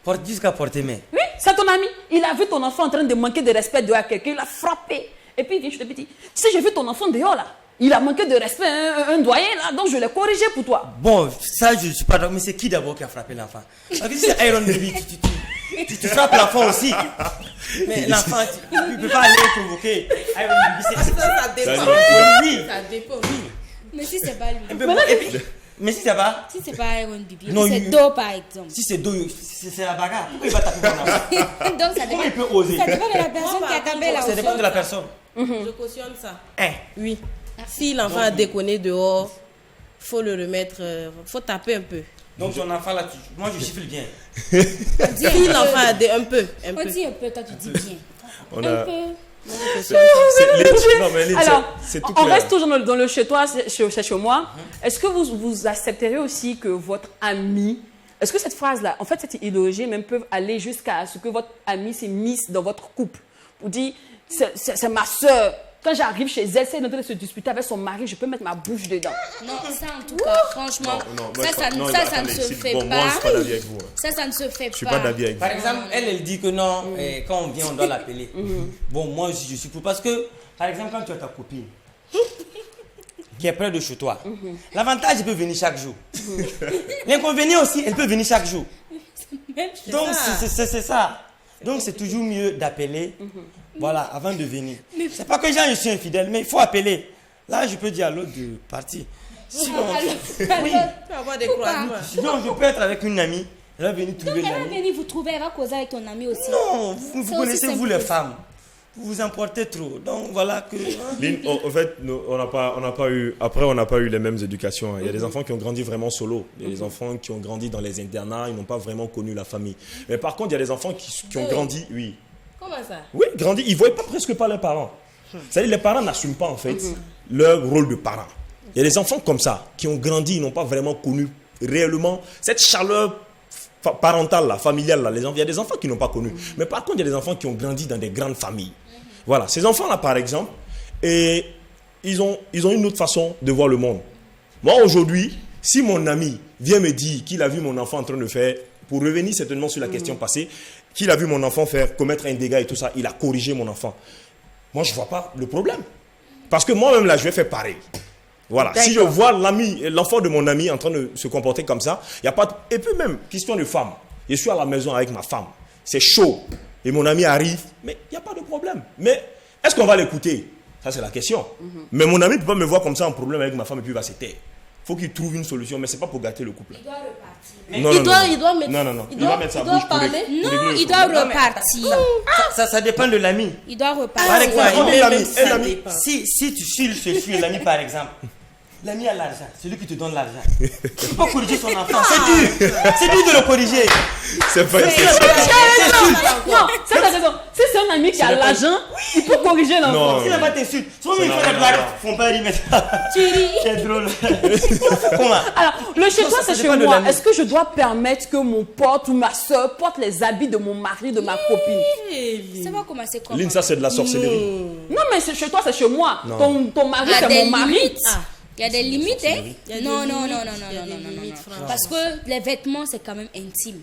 Porte jusqu'à porter main. Oui, c'est ton ami. Il a vu ton enfant en train de manquer de respect dehors à quelqu'un. Il l'a frappé. Et puis, il vient chez le petit. Tu sais, j'ai vu ton enfant dehors, là. Il a manqué de respect, un doyen, là. Donc, je l'ai corrigé pour toi. Bon, ça, je ne suis pas d'accord. Mais c'est qui d'abord qui a frappé l'enfant? Parce que si c'est Iron Baby, tu frappes l'enfant aussi. Mais l'enfant, tu ne peux pas aller provoquer Iron Baby. Ça dépend. Oui. Ça dépend. Mais si c'est pas lui. Et puis, Mais si ça va, Si c'est pas Iron Bibi, Non, c'est il- Do par exemple. si c'est dos, c'est la bagarre. Pourquoi il va taper mon enfant? Donc ça Comment il dépend, peut oser? ça dépend de la personne Moi, qui a par tapé contre, là. Ça dépend de la personne. Je cautionne ça. Hein? Oui. Si l'enfant a déconné dehors, faut le remettre, faut taper un peu. Donc ton enfant là, moi je siffle bien. Si l'enfant a un peu, un On peu. dit un peu, toi tu dis bien. On Un a... peu. c'est- Lynn, non, mais Lynn, Alors, c'est tout on clair. reste toujours dans le chez toi, chez moi. Est-ce que vous accepterez aussi que votre ami, est-ce que cette phrase-là, en fait, cette idéologie même peut aller jusqu'à ce que votre ami s'immisce dans votre couple pour dire, c'est ma soeur. Quand j'arrive chez elle, si elle est en train de se disputer avec son mari, je peux mettre ma bouche dedans. Non, ça en tout cas, franchement, Non, ça ne attendez, se c'est- fait bon, pas. moi, je suis pas d'avis avec vous. Hein. Ça ne se fait pas. Je suis pas d'avis avec vous. Par exemple, elle dit que non, quand on vient, on doit l'appeler. Bon, moi aussi, je suis pour. Parce que, par exemple, quand tu as ta copine qui est près de chez toi, l'avantage, elle peut venir chaque jour. L'inconvénient aussi, elle peut venir chaque jour. Donc, c'est ça. Donc, c'est toujours mieux d'appeler, voilà, avant de venir. C'est pas que je suis infidèle, mais il faut appeler. Là, je peux dire à l'autre de partir. Sinon, Tu peux avoir des croisements. sinon, je peux être avec une amie, elle va venir trouver Elle va l'ami. venir vous trouver, elle va causer avec ton ami aussi. Non, vous C'est aussi connaissez, vous simple les que ça. femmes. Vous vous emportez trop. Donc voilà que. Lynn, en fait, on n'a pas eu. Après, on n'a pas eu les mêmes éducations. hein. Il y a des enfants qui ont grandi vraiment solo. Il y a des enfants qui ont grandi dans les internats. Ils n'ont pas vraiment connu la famille. Mais par contre, il y a des enfants qui ont grandi. Oui. Comment ça? Oui, grandi. Ils ne voient pas presque pas leurs parents. C'est-à-dire, les parents n'assument pas en fait leur rôle de parent. Il y a des enfants comme ça qui ont grandi. Ils n'ont pas vraiment connu réellement cette chaleur parentale, là, familiale. Là. Il y a des enfants qui n'ont pas connu. Mais par contre, il y a des enfants qui ont grandi dans des grandes familles. Voilà, ces enfants-là, par exemple, et ils ont une autre façon de voir le monde. Moi, aujourd'hui, si mon ami vient me dire qu'il a vu mon enfant en train de faire, pour revenir certainement sur la question passée, qu'il a vu mon enfant commettre un dégât et tout ça, il a corrigé mon enfant. Moi, je ne vois pas le problème. Parce que moi-même, là, je vais faire pareil. Voilà. Si je vois l'enfant de mon ami en train de se comporter comme ça, il n'y a pas de... Et puis même, question de femme. Je suis à la maison avec ma femme. C'est chaud. Et mon ami arrive. Mais il n'y a pas de problème. Mais est-ce qu'on va l'écouter? Ça, c'est la question. Mais mon ami ne peut pas me voir comme ça en problème avec ma femme et puis il va se taire. Il faut qu'il trouve une solution. Mais ce n'est pas pour gâter le couple. Il doit repartir. Il doit mettre. Non. Il Il va doit, mettre sa il doit bouche pour parler. Non, il doit repartir. Ça dépend de l'ami. Il doit Par repartir. exemple, ouais, l'ami, même ça l'ami, dépend. si tu suis l'ami, par exemple, l'ami a l'argent, celui qui te donne l'argent. Tu peux pas corriger son enfant. C'est dur. C'est dur de le corriger. C'est pas Non, ça t'as raison. Si c'est un ami qui a l'argent, il peut corriger l'enfant. Non. S'il n'a pas t'insulte, souvent il n'a fait rien des à blagues, voir. font pas rire, mais Tu ris. c'est drôle. Comment? Alors, le chez toi, ça c'est chez dépend de moi. l'ami. Est-ce que je dois permettre que mon pote ou ma soeur porte les habits de mon mari, de ma copine? Ça va commencer comment? Lynn, ça, c'est de la sorcellerie. Non, mais c'est chez toi, c'est chez moi. Ton mari, Il y a c'est des mon mari. limites. Il y a des limites, hein? Il y a des Non, non, limites. non, non, Il y a non, des non, non, non, limites, non. franchement. Parce que les vêtements, c'est quand même intime.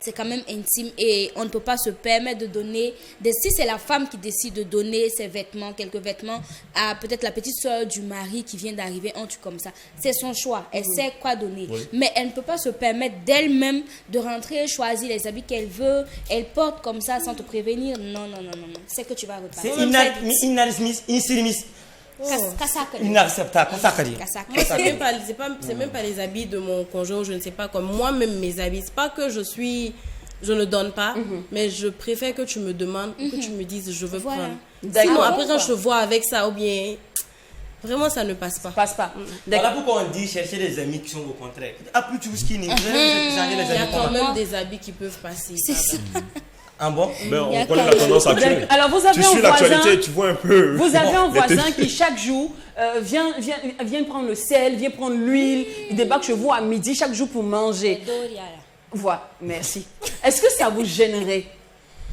C'est quand même intime et on ne peut pas se permettre de donner. Si c'est la femme qui décide de donner ses vêtements, quelques vêtements, à peut-être la petite soeur du mari qui vient d'arriver, un truc comme ça, c'est son choix. Elle sait quoi donner. Mais elle ne peut pas se permettre d'elle-même de rentrer, choisir les habits qu'elle veut. Elle porte comme ça sans te prévenir. Non, non, non, non, non. C'est que tu vas C'est repartir. inacceptable. Moi, c'est même pas les habits de mon conjoint, je ne sais pas, comme moi-même mes habits. C'est pas que je ne donne pas, mais je préfère que tu me demandes ou que tu me dises je veux Voilà. prendre. D'accord. Sinon, après, quand je te vois avec ça, ou bien, vraiment, ça ne passe pas. Passe pas. Voilà pourquoi on dit chercher des amis qui sont au contraire. Ah, plus tu vous skinny, vous allez changer les Il y a amis. quand comment? même des habits qui peuvent passer. C'est ça. Ah bon? Ben, Il y a on connaît quand la même- tendance actuelle. Alors, vous avez Tu un suis l'actualité, voisin. tu vois un peu. Vous avez un les voisin tenues. qui chaque jour vient prendre le sel, vient prendre l'huile, il débarque chez vous à midi chaque jour pour manger. Doria, là. Voilà, merci. Est-ce que ça vous gênerait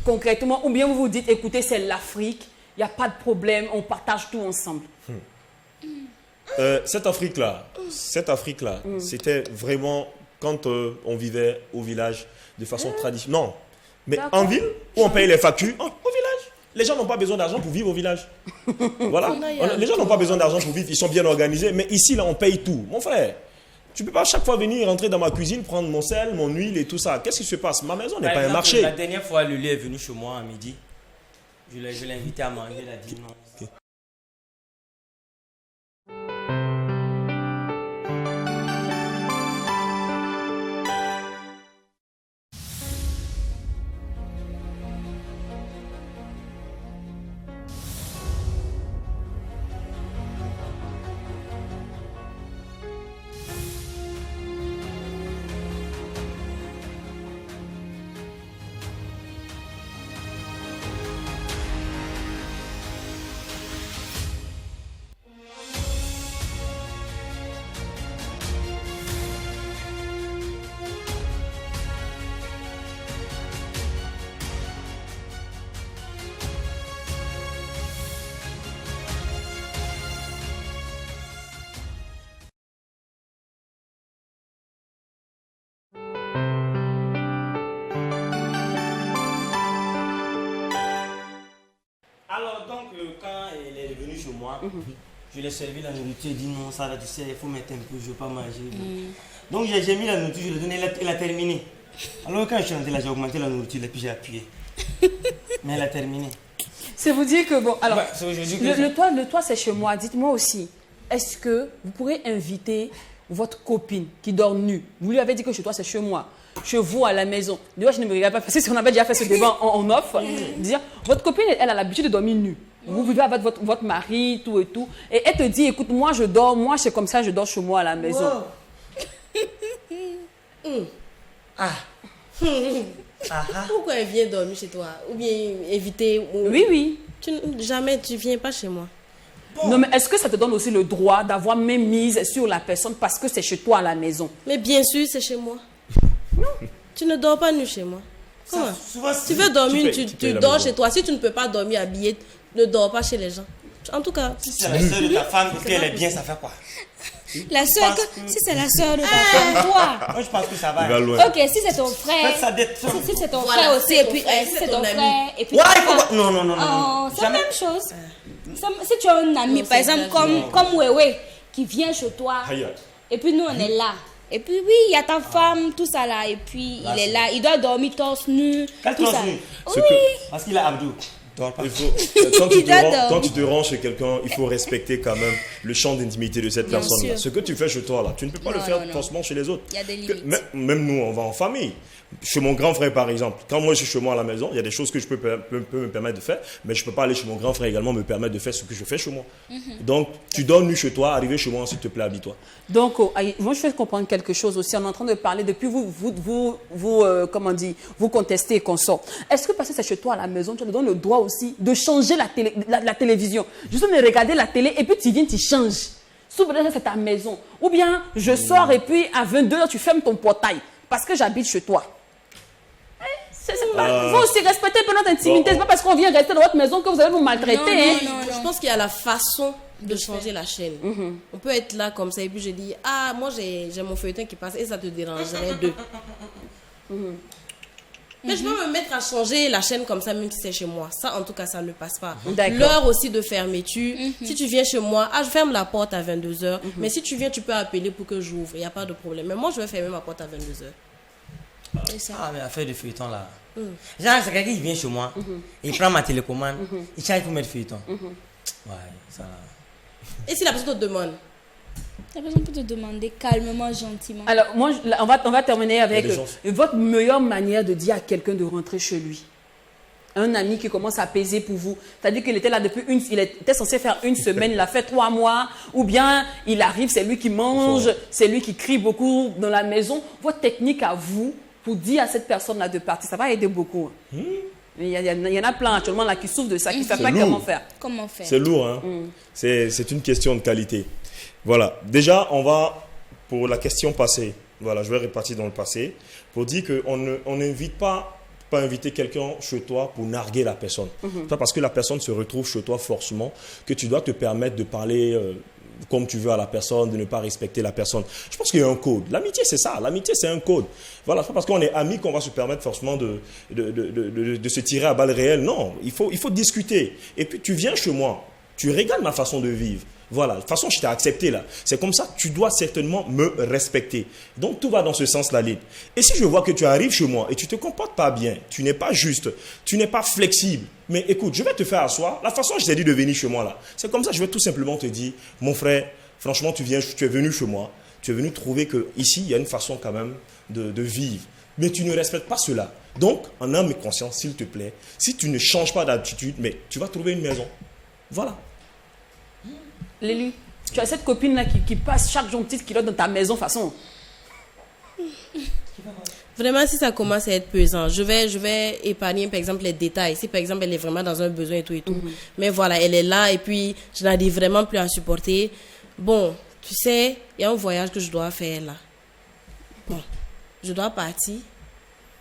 concrètement ou bien vous vous dites, écoutez, c'est l'Afrique, il n'y a pas de problème, on partage tout ensemble? Cette Afrique-là, c'était vraiment quand on vivait au village de façon traditionnelle. Non, mais D'accord. en ville, où on paye les factures, au village. Les gens n'ont pas besoin d'argent pour vivre au village. Voilà. Les gens n'ont pas besoin d'argent pour vivre, ils sont bien organisés. Mais ici, là, on paye tout. Mon frère, tu ne peux pas chaque fois venir rentrer dans ma cuisine, prendre mon sel, mon huile et tout ça. Qu'est-ce qui se passe? Ma maison n'est Par pas un exemple, marché. La dernière fois, le lait est venu chez moi à midi. Je l'ai invité à manger, il a dit non. Alors, donc, quand elle est venue chez moi, je lui ai servi la nourriture. Elle dit non, ça là, tu sais, il faut mettre un peu, je ne veux pas manger. Donc, j'ai mis la nourriture, je lui ai donné, elle a terminé. Alors, quand je suis rentré là, j'ai augmenté la nourriture et puis j'ai appuyé. Mais elle a terminé. C'est vous dire que bon, alors, Ouais, c'est aujourd'hui que le toit c'est chez moi. Dites-moi aussi, est-ce que vous pourrez inviter votre copine qui dort nue? Vous lui avez dit que chez toi c'est chez moi, chez vous à la maison. D'ailleurs, je ne me regarde pas parce que si on avait déjà fait ce débat en off, dire votre copine, elle a l'habitude de dormir nue. Vous vivez avec votre mari, tout et tout, et elle te dit, écoute, moi je dors, moi c'est comme ça, je dors chez moi à la maison. Pourquoi elle vient dormir chez toi? Ou bien éviter Oui, oui. Jamais tu viens pas chez moi. Non, mais est-ce que ça te donne aussi le droit d'avoir même mise sur la personne parce que c'est chez toi à la maison? Mais bien sûr, c'est chez moi. Non, tu ne dors pas nu chez moi. Comment? Tu veux dormir, tu dors chez toi. Si tu ne peux pas dormir habillé, ne dors pas chez les gens. En tout cas, si c'est la soeur de ta femme et qu'elle est bien, ça fait quoi? La soeur, si c'est la soeur de ta femme, toi. Moi, je pense que ça va. Ok, si c'est ton frère. Si c'est ton Voilà, frère aussi, c'est et puis si c'est ton frère, et puis. Ouais, non. Oh, c'est la même chose. Si tu as un ami, par exemple, comme Wewe, qui vient chez toi, et puis nous, on est là. Et puis oui, il y a ta femme, tout ça là, et puis il est là, il doit dormir torse nu. Tout ça. Oui. Parce qu'il a Abdou. Quand tu te rends chez quelqu'un, il faut respecter quand même le champ d'intimité de cette personne-là. Ce que tu fais chez toi, là, tu ne peux pas le faire forcément chez les autres. Il y a des limites. Même nous, on va en famille. Chez mon grand frère, par exemple, quand moi je suis chez moi à la maison, il y a des choses que je peux me permettre de faire, mais je ne peux pas aller chez mon grand frère également me permettre de faire ce que je fais chez moi. Donc, tu dors nu chez toi, arrivé chez moi, s'il te plaît, habille-toi. Donc, moi je vais comprendre quelque chose aussi. On est en train de parler, depuis vous contestez et qu'on sort. Est-ce que parce que c'est chez toi à la maison, tu te donnes le droit aussi de changer la télévision? Juste de regarder la télé et puis tu viens, tu changes. Souvent, c'est ta maison. Ou bien, je sors et puis à 22h, tu fermes ton portail parce que j'habite chez toi. Il faut aussi respecter un peu notre intimité. C'est pas parce qu'on vient rester dans votre maison que vous allez vous maltraiter. Non. Je pense qu'il y a la façon de changer la chaîne. On peut être là comme ça et puis je dis, ah, moi j'ai mon feuilleton qui passe et ça te dérangerait de. Mais je peux me mettre à changer la chaîne comme ça, même si c'est chez moi. Ça, en tout cas, ça ne passe pas. L'heure aussi de fermeture. Si tu viens chez moi, je ferme la porte à 22h. Mais si tu viens, tu peux appeler pour que j'ouvre. Il n'y a pas de problème. Mais moi, je vais fermer ma porte à 22h. Ah, mais affaire de feuilleton là. Genre, c'est quelqu'un qui vient chez moi, il prend ma télécommande, il charge pour mettre feuilleton. Ouais, ça. Et si la personne te demande? La personne peut te demander calmement, gentiment. Alors, moi, on va terminer avec votre meilleure manière de dire à quelqu'un de rentrer chez lui. Un ami qui commence à peser pour vous. C'est-à-dire qu'il était là depuis il était censé faire une semaine, il a fait 3 mois. Ou bien, il arrive, c'est lui qui mange, c'est lui qui crie beaucoup dans la maison. Votre technique à vous, pour dire à cette personne-là de partir, ça va aider beaucoup. Il y en a plein actuellement là qui souffrent de ça, qui ne savent pas comment faire. Comment faire? C'est lourd, hein? C'est une question de qualité. Voilà. Déjà, on va, pour la question passée, voilà, je vais repartir dans le passé, pour dire qu'on n'invite pas inviter quelqu'un chez toi pour narguer la personne. Pas parce que la personne se retrouve chez toi forcément que tu dois te permettre de parler comme tu veux à la personne, de ne pas respecter la personne. Je pense qu'il y a un code. L'amitié, c'est ça. L'amitié, c'est un code. Voilà, c'est pas parce qu'on est amis qu'on va se permettre forcément de se tirer à balles réelles. Non, il faut discuter. Et puis, tu viens chez moi. Tu regardes ma façon de vivre. Voilà, de toute façon, je t'ai accepté là. C'est comme ça que tu dois certainement me respecter. Donc, tout va dans ce sens-là, Lyd. Et si je vois que tu arrives chez moi et tu ne te comportes pas bien, tu n'es pas juste, tu n'es pas flexible, mais écoute, je vais te faire asseoir. La façon dont je t'ai dit de venir chez moi là, c'est comme ça, je vais tout simplement te dire, mon frère, franchement, tu es venu chez moi, tu es venu trouver qu'ici, il y a une façon quand même de vivre. Mais tu ne respectes pas cela. Donc, en âme et conscience, s'il te plaît, si tu ne changes pas d'attitude, mais tu vas trouver une maison. Voilà. Lélu, tu as cette copine-là qui passe chaque jour une petite kilote dans ta maison, façon. Vraiment, si ça commence à être pesant, je vais épargner, par exemple, les détails. Si, par exemple, elle est vraiment dans un besoin et tout et tout. Mais voilà, elle est là et puis je n'arrive vraiment plus à supporter. Bon, tu sais, il y a un voyage que je dois faire là. Bon, je dois partir.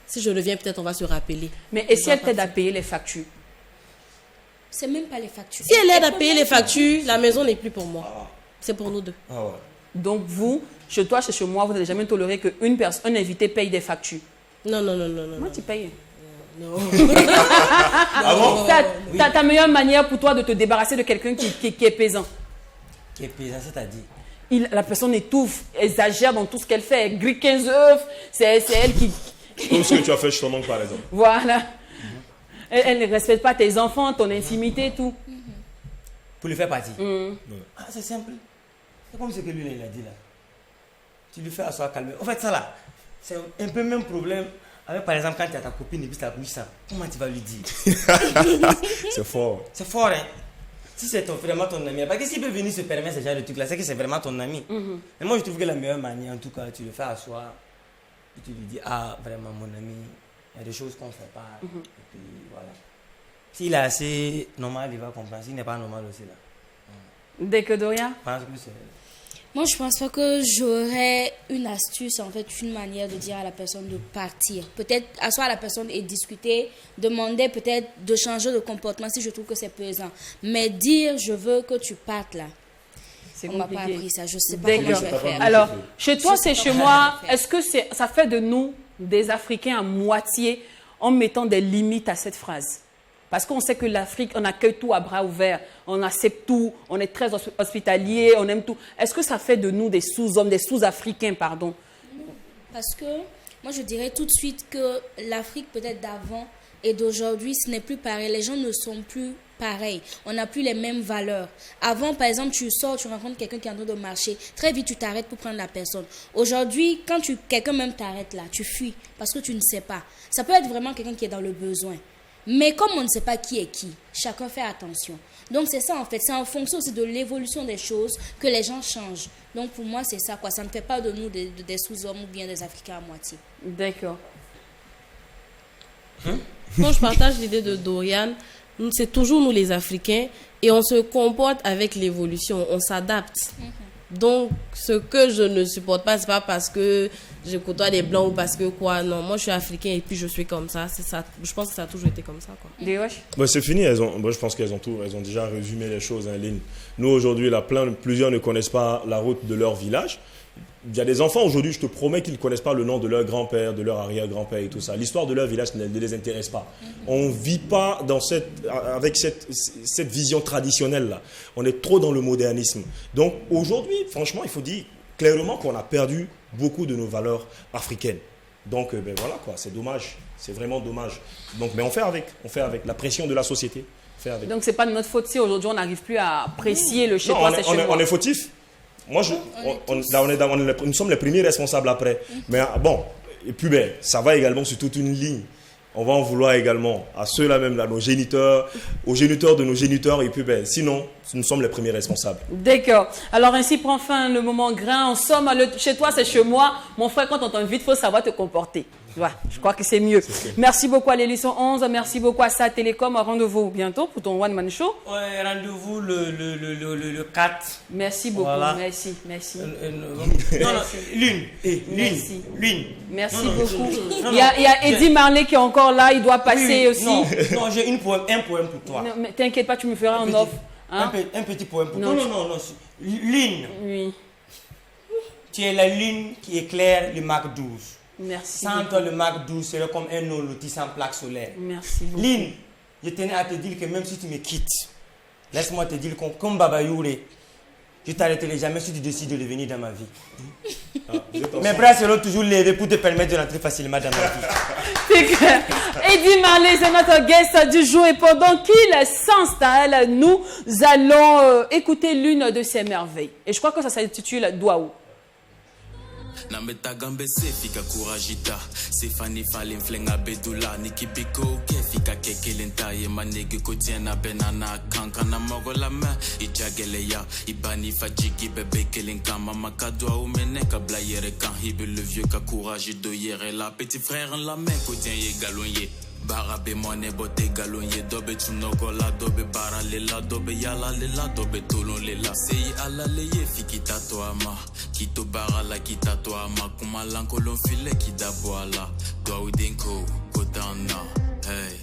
Si je reviens, peut-être on va se rappeler. Mais et si elle t'aide à payer les factures? C'est même pas les factures. Si elle aide à payer les factures, la maison n'est plus pour moi. C'est pour nous deux. Ah ouais. Donc vous, chez toi, chez moi, vous n'avez jamais toléré qu'un invité paye des factures? Non. Moi, tu payes. Non. Ah bon? Ta meilleure manière pour toi de te débarrasser de quelqu'un qui est pesant. Qui est pesant, c'est-à-dire? La personne étouffe, exagère dans tout ce qu'elle fait. Elle grille 15 œufs, c'est elle qui... Comme ce que tu as fait chez ton oncle, par exemple. Voilà. Elle ne respecte pas tes enfants, ton intimité, tout. Pour lui faire partie. Ah, c'est simple. C'est comme ce que lui, il a dit là. Tu lui fais asseoir calme. En fait, ça là, c'est un peu le même problème avec, par exemple, quand tu as ta copine et puis ta bouche ça. Comment tu vas lui dire? C'est fort. C'est fort, hein? Si c'est vraiment ton ami. Parce que s'il peut venir se permettre ce genre de truc là, c'est que c'est vraiment ton ami. Mais moi, je trouve que la meilleure manière, en tout cas, tu le fais asseoir. Et tu lui dis, ah, vraiment, mon ami, il y a des choses qu'on ne fait pas. Et puis, voilà. S'il est assez normal, il va comprendre. S'il n'est pas normal aussi, là. Dès que Doria? Je pense que c'est... Moi, je pense pas que j'aurais une astuce, en fait, une manière de dire à la personne de partir. Peut-être asseoir la personne et discuter, demander peut-être de changer de comportement si je trouve que c'est pesant. Mais dire, je veux que tu partes là. On m'a pas appris ça, je sais pas comment je vais faire. Alors, chez toi, c'est chez moi. Est-ce que ça fait de nous des Africains à moitié en mettant des limites à cette phrase? Parce qu'on sait que l'Afrique, on accueille tout à bras ouverts, on accepte tout, on est très hospitalier, on aime tout. Est-ce que ça fait de nous des sous-hommes, des sous-africains, pardon? Parce que moi, je dirais tout de suite que l'Afrique peut-être d'avant et d'aujourd'hui, ce n'est plus pareil. Les gens ne sont plus pareils. On n'a plus les mêmes valeurs. Avant, par exemple, tu sors, tu rencontres quelqu'un qui est en train de marcher. Très vite, tu t'arrêtes pour prendre la personne. Aujourd'hui, quand quelqu'un même t'arrête là, tu fuis parce que tu ne sais pas. Ça peut être vraiment quelqu'un qui est dans le besoin. Mais comme on ne sait pas qui est qui, chacun fait attention. Donc c'est ça en fait, c'est en fonction aussi de l'évolution des choses que les gens changent. Donc pour moi c'est ça quoi, ça ne fait pas de nous des sous-hommes ou bien des Africains à moitié. D'accord. Moi je partage l'idée de Dorian, c'est toujours nous les Africains et on se comporte avec l'évolution, on s'adapte. Donc ce que je ne supporte pas, c'est pas parce que je côtoie des blancs ou parce que quoi, non, moi je suis africain et puis je suis comme ça, c'est ça. Je pense que ça a toujours été comme ça quoi. Bah, c'est fini, je pense qu'elles ont déjà résumé les choses en ligne. Nous aujourd'hui, plusieurs ne connaissent pas la route de leur village. Il y a des enfants aujourd'hui, je te promets qu'ils ne connaissent pas le nom de leur grand-père, de leur arrière-grand-père et tout ça. L'histoire de leur village ne les intéresse pas. On ne vit pas avec cette vision traditionnelle-là. On est trop dans le modernisme. Donc aujourd'hui, franchement, il faut dire clairement qu'on a perdu beaucoup de nos valeurs africaines. Donc voilà quoi, c'est dommage. C'est vraiment dommage. Donc, mais on fait avec la pression de la société. Donc c'est pas de notre faute si aujourd'hui on n'arrive plus à apprécier le chez toi, c'est chez moi. On est fautif. Moi, nous sommes les premiers responsables après. Mais bon, et puis ça va également sur toute une ligne. On va en vouloir également à ceux-là même, là, nos géniteurs, aux géniteurs de nos géniteurs. Et puis sinon, nous sommes les premiers responsables. D'accord. Alors ainsi prend fin le moment grain. En somme, chez toi, c'est chez moi. Mon frère, quand on t'invite, il faut savoir te comporter. Ouais, je crois que c'est mieux. Merci beaucoup à l'Hélice 11. Merci beaucoup à SA Télécom. Rendez-vous bientôt pour ton One Man Show. Ouais, rendez-vous le 4. Merci beaucoup. Voilà. Merci. Lune. Merci beaucoup. Il y a Eddie Marley qui est encore là. Il doit passer aussi. Non, j'ai un poème pour toi. Non, mais t'inquiète pas, tu me feras en offre. Hein? Un petit poème pour toi. Non. Lune. Oui. Tu es la lune qui éclaire le Mach 12. Merci. Sans toi, le Mach 12 serait comme un eau loti sans plaque solaire. Merci beaucoup. Lynn, je tenais à te dire que même si tu me quittes, laisse-moi te dire comme Baba Youré, je t'arrêterai jamais si tu décides de revenir dans ma vie. Mes bras seront toujours levés pour te permettre de rentrer facilement dans ma vie. C'est clair. Eddie Marley, c'est notre guest du jour. Et pendant qu'il s'installe, nous allons écouter l'une de ses merveilles. Et je crois que ça s'intitule Douaou. Nambeta gambe se fika kurajita Sefani fale mflenga bedula Nikibiko ke fika kekelenta Ye manege kotiena benana Kanka na mogo la main Ijagele ya Ibani fajigi bebe kelenka Mama kadwa umene kabla yere kan Hibe le vieux ka courage de yere la Petit frère en la main kodien ye galon ye Barabe mone bote galon ye Dobe chunogo la dobe bara lela Dobe yala lela dobe tolon lela Seyi ala leye fikita to ama Kito bara la kita to ama Kuma lankolon file kida boala Doa udenko kodana Hey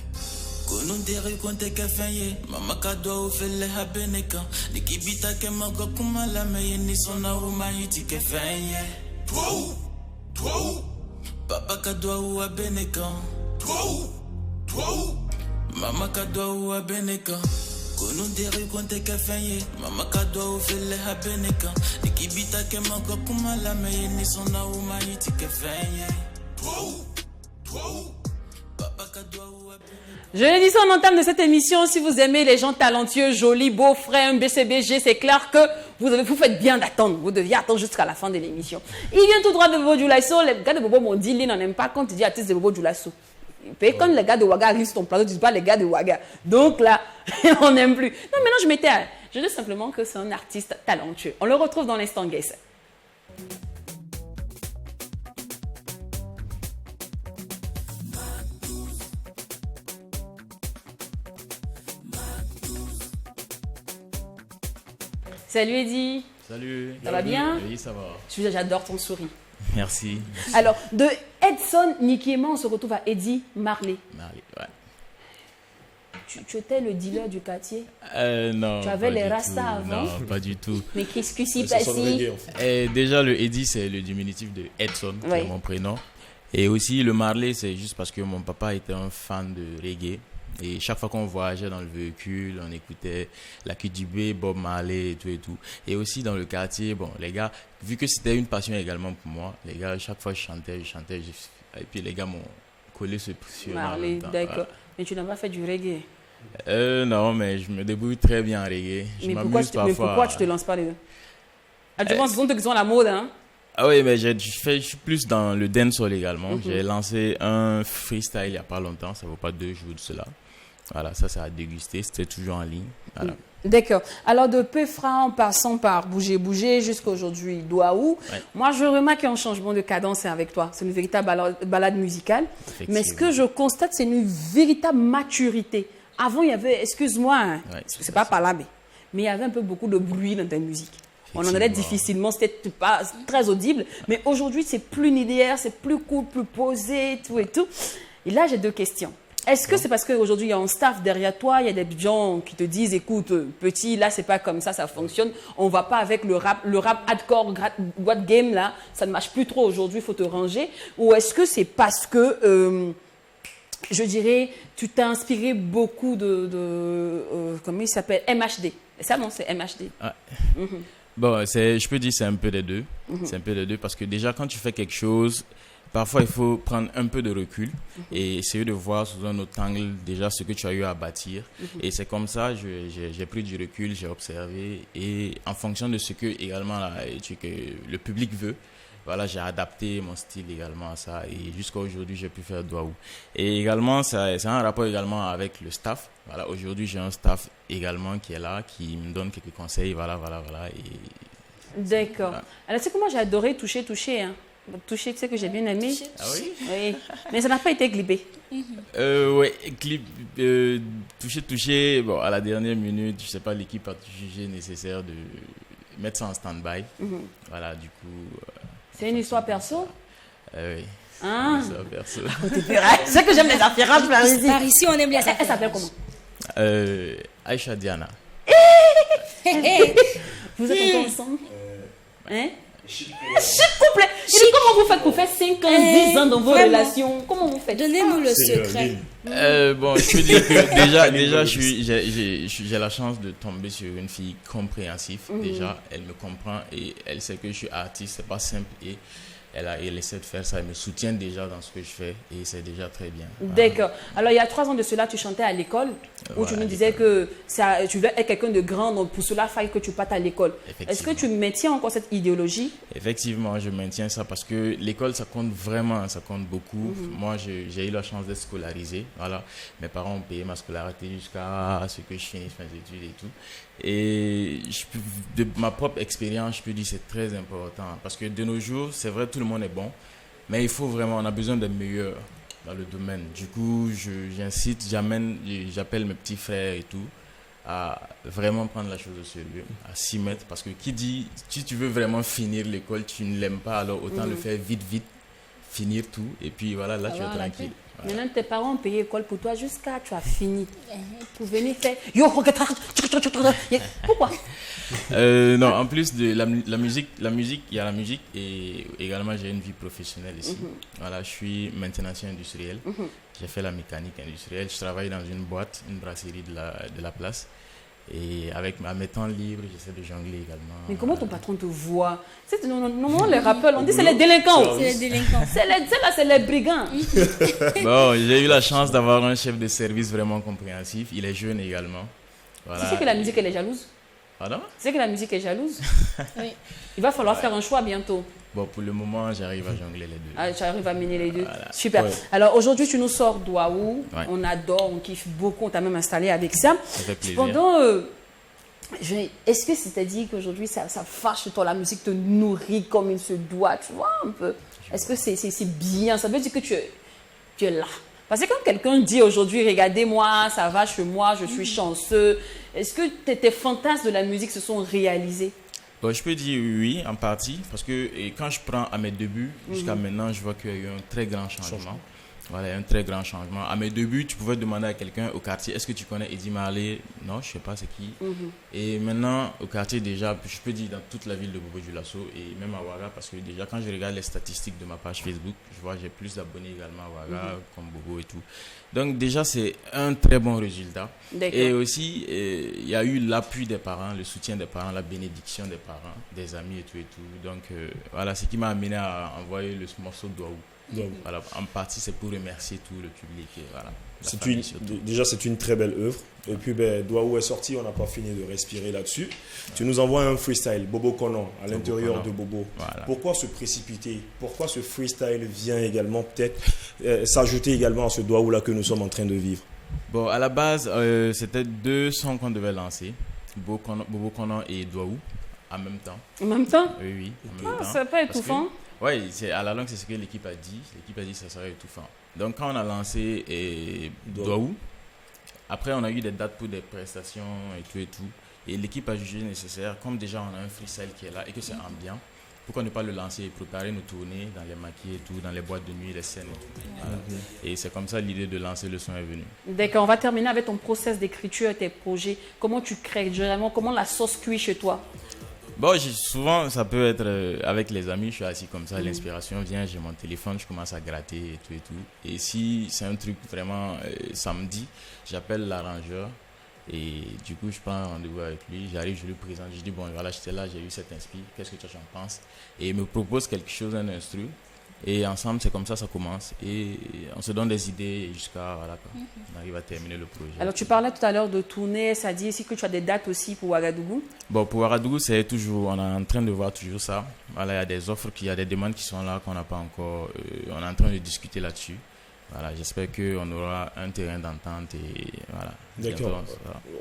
Konon tere konte ke fenye Mama kadwa ufele habeneka Nikibita ke mago kuma la meye Nisona umayiti ke fenye Doa Papa kadwa uabeneka Doa Mama kadwa uwa beneka Kono deri konte ke fenye Mama kadwa ufele ha beneka Nikibita ke mako kumala meye Nisona uma iti ke fenye Papa kadwa uwa beneka. Je l'ai dit ça en entame de cette émission, si vous aimez les gens talentueux, jolis, beaux, frais, un BCBG, c'est clair que vous faites bien d'attendre. Vous deviez attendre jusqu'à la fin de l'émission. Il vient tout droit de Bobo Dioulasso. Les gars de Bobo m'ont dit, ils n'en aiment pas quand tu dis artiste de Bobo Dioulasso. Et quand les gars de Ouaga arrivent sur ton plateau, tu ne dis pas les gars de Ouaga. Donc là, on n'aime plus. Non, maintenant je dis simplement que c'est un artiste talentueux. On le retrouve dans l'instant Guess. Salut Eddy. Salut. Ça va bien? Oui, ça va. J'adore ton sourire. Merci. Alors, de Edson Nikiema, on se retrouve à Eddy Marley. Marley, ouais. Tu étais le dealer du quartier? Non. Tu avais pas les du rastas tout. avant? Non, pas du tout. Mais qu'est-ce qui s'y Ça passe? sonne reggae, en fait. Déjà, le Eddy, c'est le diminutif de Edson, qui Oui. est mon prénom. Et aussi, le Marley, c'est juste parce que mon papa était un fan de reggae. Et chaque fois qu'on voyageait dans le véhicule, on écoutait la QDB, Bob Marley et tout et tout. Et aussi dans le quartier, bon, les gars, vu que c'était une passion également pour moi, les gars, chaque fois je chantais. Et puis les gars m'ont collé ce surnom en Marley, même temps. d'accord. Voilà. Mais tu n'as pas fait du reggae. Non, mais je me débrouille très bien en reggae. Je Mais m'amuse parfois. pourquoi tu te lances pas les deux? Actuellement, ce sont eux qui sont à la mode, hein? Ah oui, mais je suis plus dans le dancehall également. J'ai lancé un freestyle il n'y a pas longtemps, ça vaut pas 2 jours de cela. Voilà, ça a dégusté, c'était toujours en ligne. Voilà. D'accord. Alors, de Peufra en passant par Bouger Bouger jusqu'à aujourd'hui, Douaou, Ouais. moi, je remarque qu'il y a un changement de cadence avec toi. C'est une véritable balade musicale. Mais ce que je constate, c'est une véritable maturité. Avant, il y avait, excuse-moi, hein, Ouais, c'est pas par là, mais il y avait un peu beaucoup de bruit dans ta musique. On en allait difficilement, c'était pas très audible. Mais aujourd'hui, c'est plus linéaire, c'est plus cool, plus posé, tout et tout. Et là, j'ai 2 questions. Est-ce que c'est parce qu'aujourd'hui, il y a un staff derrière toi, il y a des gens qui te disent, écoute, petit, là, c'est pas comme ça fonctionne. On va pas avec le rap hardcore, what game, là, ça ne marche plus trop aujourd'hui, il faut te ranger. Ou est-ce que c'est parce que, je dirais, tu t'es inspiré beaucoup comment il s'appelle, MHD. Ça, non, c'est MHD. Ah. Bon, je peux dire c'est un peu des deux. C'est un peu des deux parce que déjà, quand tu fais quelque chose, parfois, il faut prendre un peu de recul et essayer de voir sous un autre angle déjà ce que tu as eu à bâtir. Et c'est comme ça, j'ai pris du recul, j'ai observé et en fonction de ce que également que le public veut, voilà, j'ai adapté mon style également à ça et jusqu'à aujourd'hui, j'ai pu faire Douaou. Et également, c'est un rapport également avec le staff. Voilà, aujourd'hui, j'ai un staff également qui est là, qui me donne quelques conseils, voilà. Et D'accord. Voilà. Alors, tu sais comment j'ai adoré toucher, hein. Toucher, tu sais que j'ai bien aimé. Ah oui? Oui. Mais ça n'a pas été clippé. Ouais, clip, toucher, bon, à la dernière minute, je sais pas, l'équipe a jugé nécessaire de mettre ça en stand-by. Voilà, du coup. C'est une histoire perso? Oui. Ah. Une histoire perso. Tu sais que j'aime les affirages par ici. Par ici, on aime les Elle affaires. s'appelle comment? Aïcha Diana. Vous êtes encore ensemble? Hein? Chic couple. Comment vous faites pour faire 5 ans, 10 ans dans vos Vraiment. relations? Comment vous faites? Donnez-nous le C'est secret. Bon, je peux dire que déjà j'ai la chance de tomber sur une fille compréhensive. Déjà, elle me comprend et elle sait que je suis artiste, c'est pas simple et elle essaie de faire ça, elle me soutient déjà dans ce que je fais et c'est déjà très bien. D'accord. Alors, il y a 3 ans de cela, tu chantais à l'école où Ouais, tu à nous disais que tu veux être quelqu'un de grand, donc pour cela, il faille que tu partes à l'école. Est-ce que tu maintiens encore cette idéologie? Effectivement, je maintiens ça parce que l'école, ça compte vraiment, ça compte beaucoup. Moi, j'ai eu la chance d'être scolarisé. Voilà. Mes parents ont payé ma scolarité jusqu'à ce que je finisse mes études et tout. Et de ma propre expérience, je peux dire que c'est très important parce que de nos jours, c'est vrai, tout le monde est bon, mais il faut vraiment, on a besoin de meilleurs dans le domaine. Du coup, j'incite, j'appelle mes petits frères et tout à vraiment prendre la chose au sérieux, à s'y mettre parce que qui dit, si tu veux vraiment finir l'école, tu ne l'aimes pas, alors autant le faire vite, finir tout. Et puis voilà, là, tu es Avoir la tranquille. paix. Voilà. Maintenant, tes parents ont payé l'école pour toi jusqu'à tu as fini. Pour venir faire. Yo, regarde. Pourquoi? Non, en plus de la musique, il y a la musique et également j'ai une vie professionnelle ici. Voilà, je suis maintenancier industriel. J'ai fait la mécanique industrielle. Je travaille dans une boîte, une brasserie de la place. Et avec mes temps libres, j'essaie de jongler également. Mais comment ton patron te voit? Normalement, les rappeurs, on dit c'est les délinquants. C'est les délinquants. C'est les brigands. Bon, j'ai eu la chance d'avoir un chef de service vraiment compréhensif. Il est jeune également. Voilà. Tu sais que la musique, elle est jalouse? Pardon? Tu sais que la musique est jalouse? Oui. Il va falloir faire un choix bientôt. Bon, pour le moment, j'arrive à jongler les deux. Ah, tu arrives à mener les deux. Voilà. Super. Ouais. Alors aujourd'hui, tu nous sors d'Ouaou. Ouais. On adore, on kiffe beaucoup. On t'a même installé avec ça. Ça fait plaisir. Cependant, est-ce que c'est-à-dire qu'aujourd'hui, ça fâche sur toi, la musique te nourrit comme il se doit, tu vois un peu? Est-ce que c'est bien? Ça veut dire que tu es là. Parce que quand quelqu'un dit aujourd'hui, regardez-moi, ça va chez moi, je suis chanceux, est-ce que tes fantasmes de la musique se sont réalisés? Bon, je peux dire oui, en partie, parce que quand je prends à mes débuts, jusqu'à maintenant, je vois qu'il y a eu un très grand changement. Voilà, un très grand changement. À mes débuts, tu pouvais demander à quelqu'un au quartier, est-ce que tu connais Eddie Marley? Non, je ne sais pas c'est qui. Et maintenant, au quartier, déjà, je peux dire dans toute la ville de Bobo-Dioulasso et même à Ouaga, parce que déjà, quand je regarde les statistiques de ma page Facebook, je vois que j'ai plus d'abonnés également à Ouaga, comme Bobo et tout. Donc déjà, c'est un très bon résultat. Et aussi, il y a eu l'appui des parents, le soutien des parents, la bénédiction des parents, des amis et tout et tout. Donc voilà, ce qui m'a amené à envoyer le morceau d'Ouaou. Donc, voilà, en partie, c'est pour remercier tout le public. Et voilà, déjà, c'est une très belle œuvre. Et puis, Douaou est sorti, on n'a pas fini de respirer là-dessus. Tu nous envoies un freestyle, Bobo Konan, à l'intérieur de Bobo. Voilà. Pourquoi se précipiter? Pourquoi ce freestyle vient également peut-être s'ajouter également à ce Douaou-là que nous sommes en train de vivre? Bon, à la base, c'était 2 sons qu'on devait lancer, Bobo Konan et Douaou, en même temps. En même temps? Oui, en même temps. C'est pas étouffant? Oui, à la langue, c'est ce que l'équipe a dit. L'équipe a dit que ça serait étouffant. Donc, quand on a lancé Douaou, après, on a eu des dates pour des prestations et tout et tout. Et l'équipe a jugé nécessaire, comme déjà on a un freestyle qui est là et que c'est ambiant, pourquoi ne pas le lancer et préparer nos tournées dans les maquis et tout, dans les boîtes de nuit, les scènes et tout. Voilà. Et c'est comme ça l'idée de lancer le son est venue. D'accord, on va terminer avec ton process d'écriture et tes projets. Comment tu crées généralement? Comment la sauce cuit chez toi? Bon, souvent, ça peut être avec les amis, je suis assis comme ça, l'inspiration vient, j'ai mon téléphone, je commence à gratter et tout et tout. Et si c'est un truc vraiment samedi, j'appelle l'arrangeur et du coup, je prends un rendez-vous avec lui, j'arrive, je lui présente, je dis bon, voilà, j'étais là, j'ai eu cet inspire, qu'est-ce que tu en penses? Et il me propose quelque chose, un instru. Et ensemble, c'est comme ça commence. Et on se donne des idées jusqu'à voilà, on arrive à terminer le projet. Alors, tu parlais tout à l'heure de tournée, ça dit ici que tu as des dates aussi pour Ouagadougou? Bon, pour Ouagadougou, c'est toujours, on est en train de voir toujours ça. Voilà, il y a des offres, il y a des demandes qui sont là qu'on n'a pas encore. On est en train de discuter là-dessus. Voilà, j'espère qu'on aura un terrain d'entente et voilà. D'accord.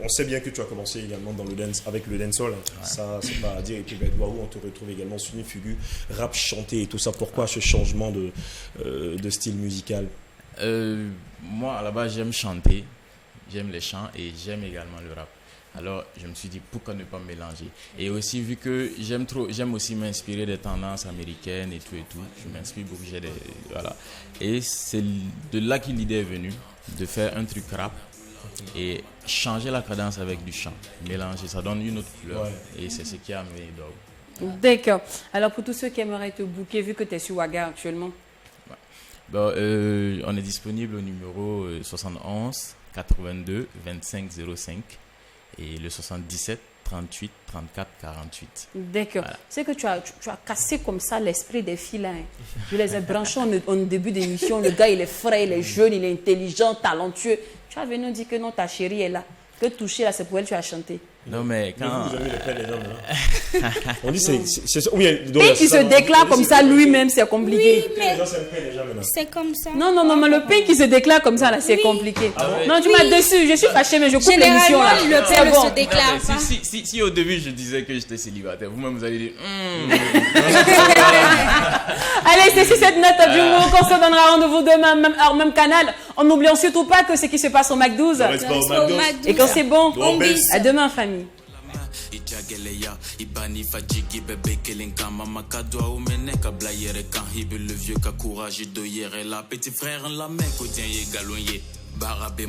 On sait bien que tu as commencé également dans le dance, avec le dancehall. Ouais. Ça, c'est pas à dire. Et puis, Douaou, on te retrouve également sur une figure rap chanté et tout ça. Pourquoi ce changement de style musical? Moi, à la base, j'aime chanter, j'aime les chants et j'aime également le rap. Alors, je me suis dit, pourquoi ne pas mélanger? Et aussi, vu que j'aime aussi m'inspirer des tendances américaines et tout, je m'inspire beaucoup, voilà. Et c'est de là que l'idée est venue, de faire un truc rap et changer la cadence avec du chant. Mélanger, ça donne une autre couleur. Ouais. Et c'est ce qui a amené Douaou. D'accord. Alors, pour tous ceux qui aimeraient te booker, vu que tu es sur Ouaga actuellement? Bon, on est disponible au numéro 71 82 25 05. Et le 77 38 34 48. D'accord. Voilà. C'est que tu as cassé comme ça l'esprit des filles. Je les ai branchés en début d'émission. Le gars, il est frais, il est jeune, il est intelligent, talentueux. Tu as venu dire que non, ta chérie est là. Que toucher là, c'est pour elle que tu as chanté. Non, mais quand. Vous avez le père des hommes, on dit c'est. Oui, et qui se déclare comme ça lui-même, c'est compliqué. Oui, mais c'est comme ça. Non, mais le père qui se déclare comme ça, là, c'est compliqué. Ah ouais. Non, tu m'as déçu, je suis fâchée, mais je coupe l'émission là. Le père ne se déclare pas. Si au début je disais que j'étais célibataire, vous-même vous allez dire. Allez, c'est sur cette note d'humour qu'on se donnera rendez-vous demain, même heure, même canal. En n'oubliant surtout pas que ce qui se passe au Mac 12. Et quand c'est bon, on à demain, famille. Ijageleya, Ibani Fadjigi, bébé Kelenka, Mama Kadwa, Oumeneka, Blayere, Kanhib, le vieux Kakouragi, Doyere, la petit frère, la main, Kodien, Galoye, Barabé,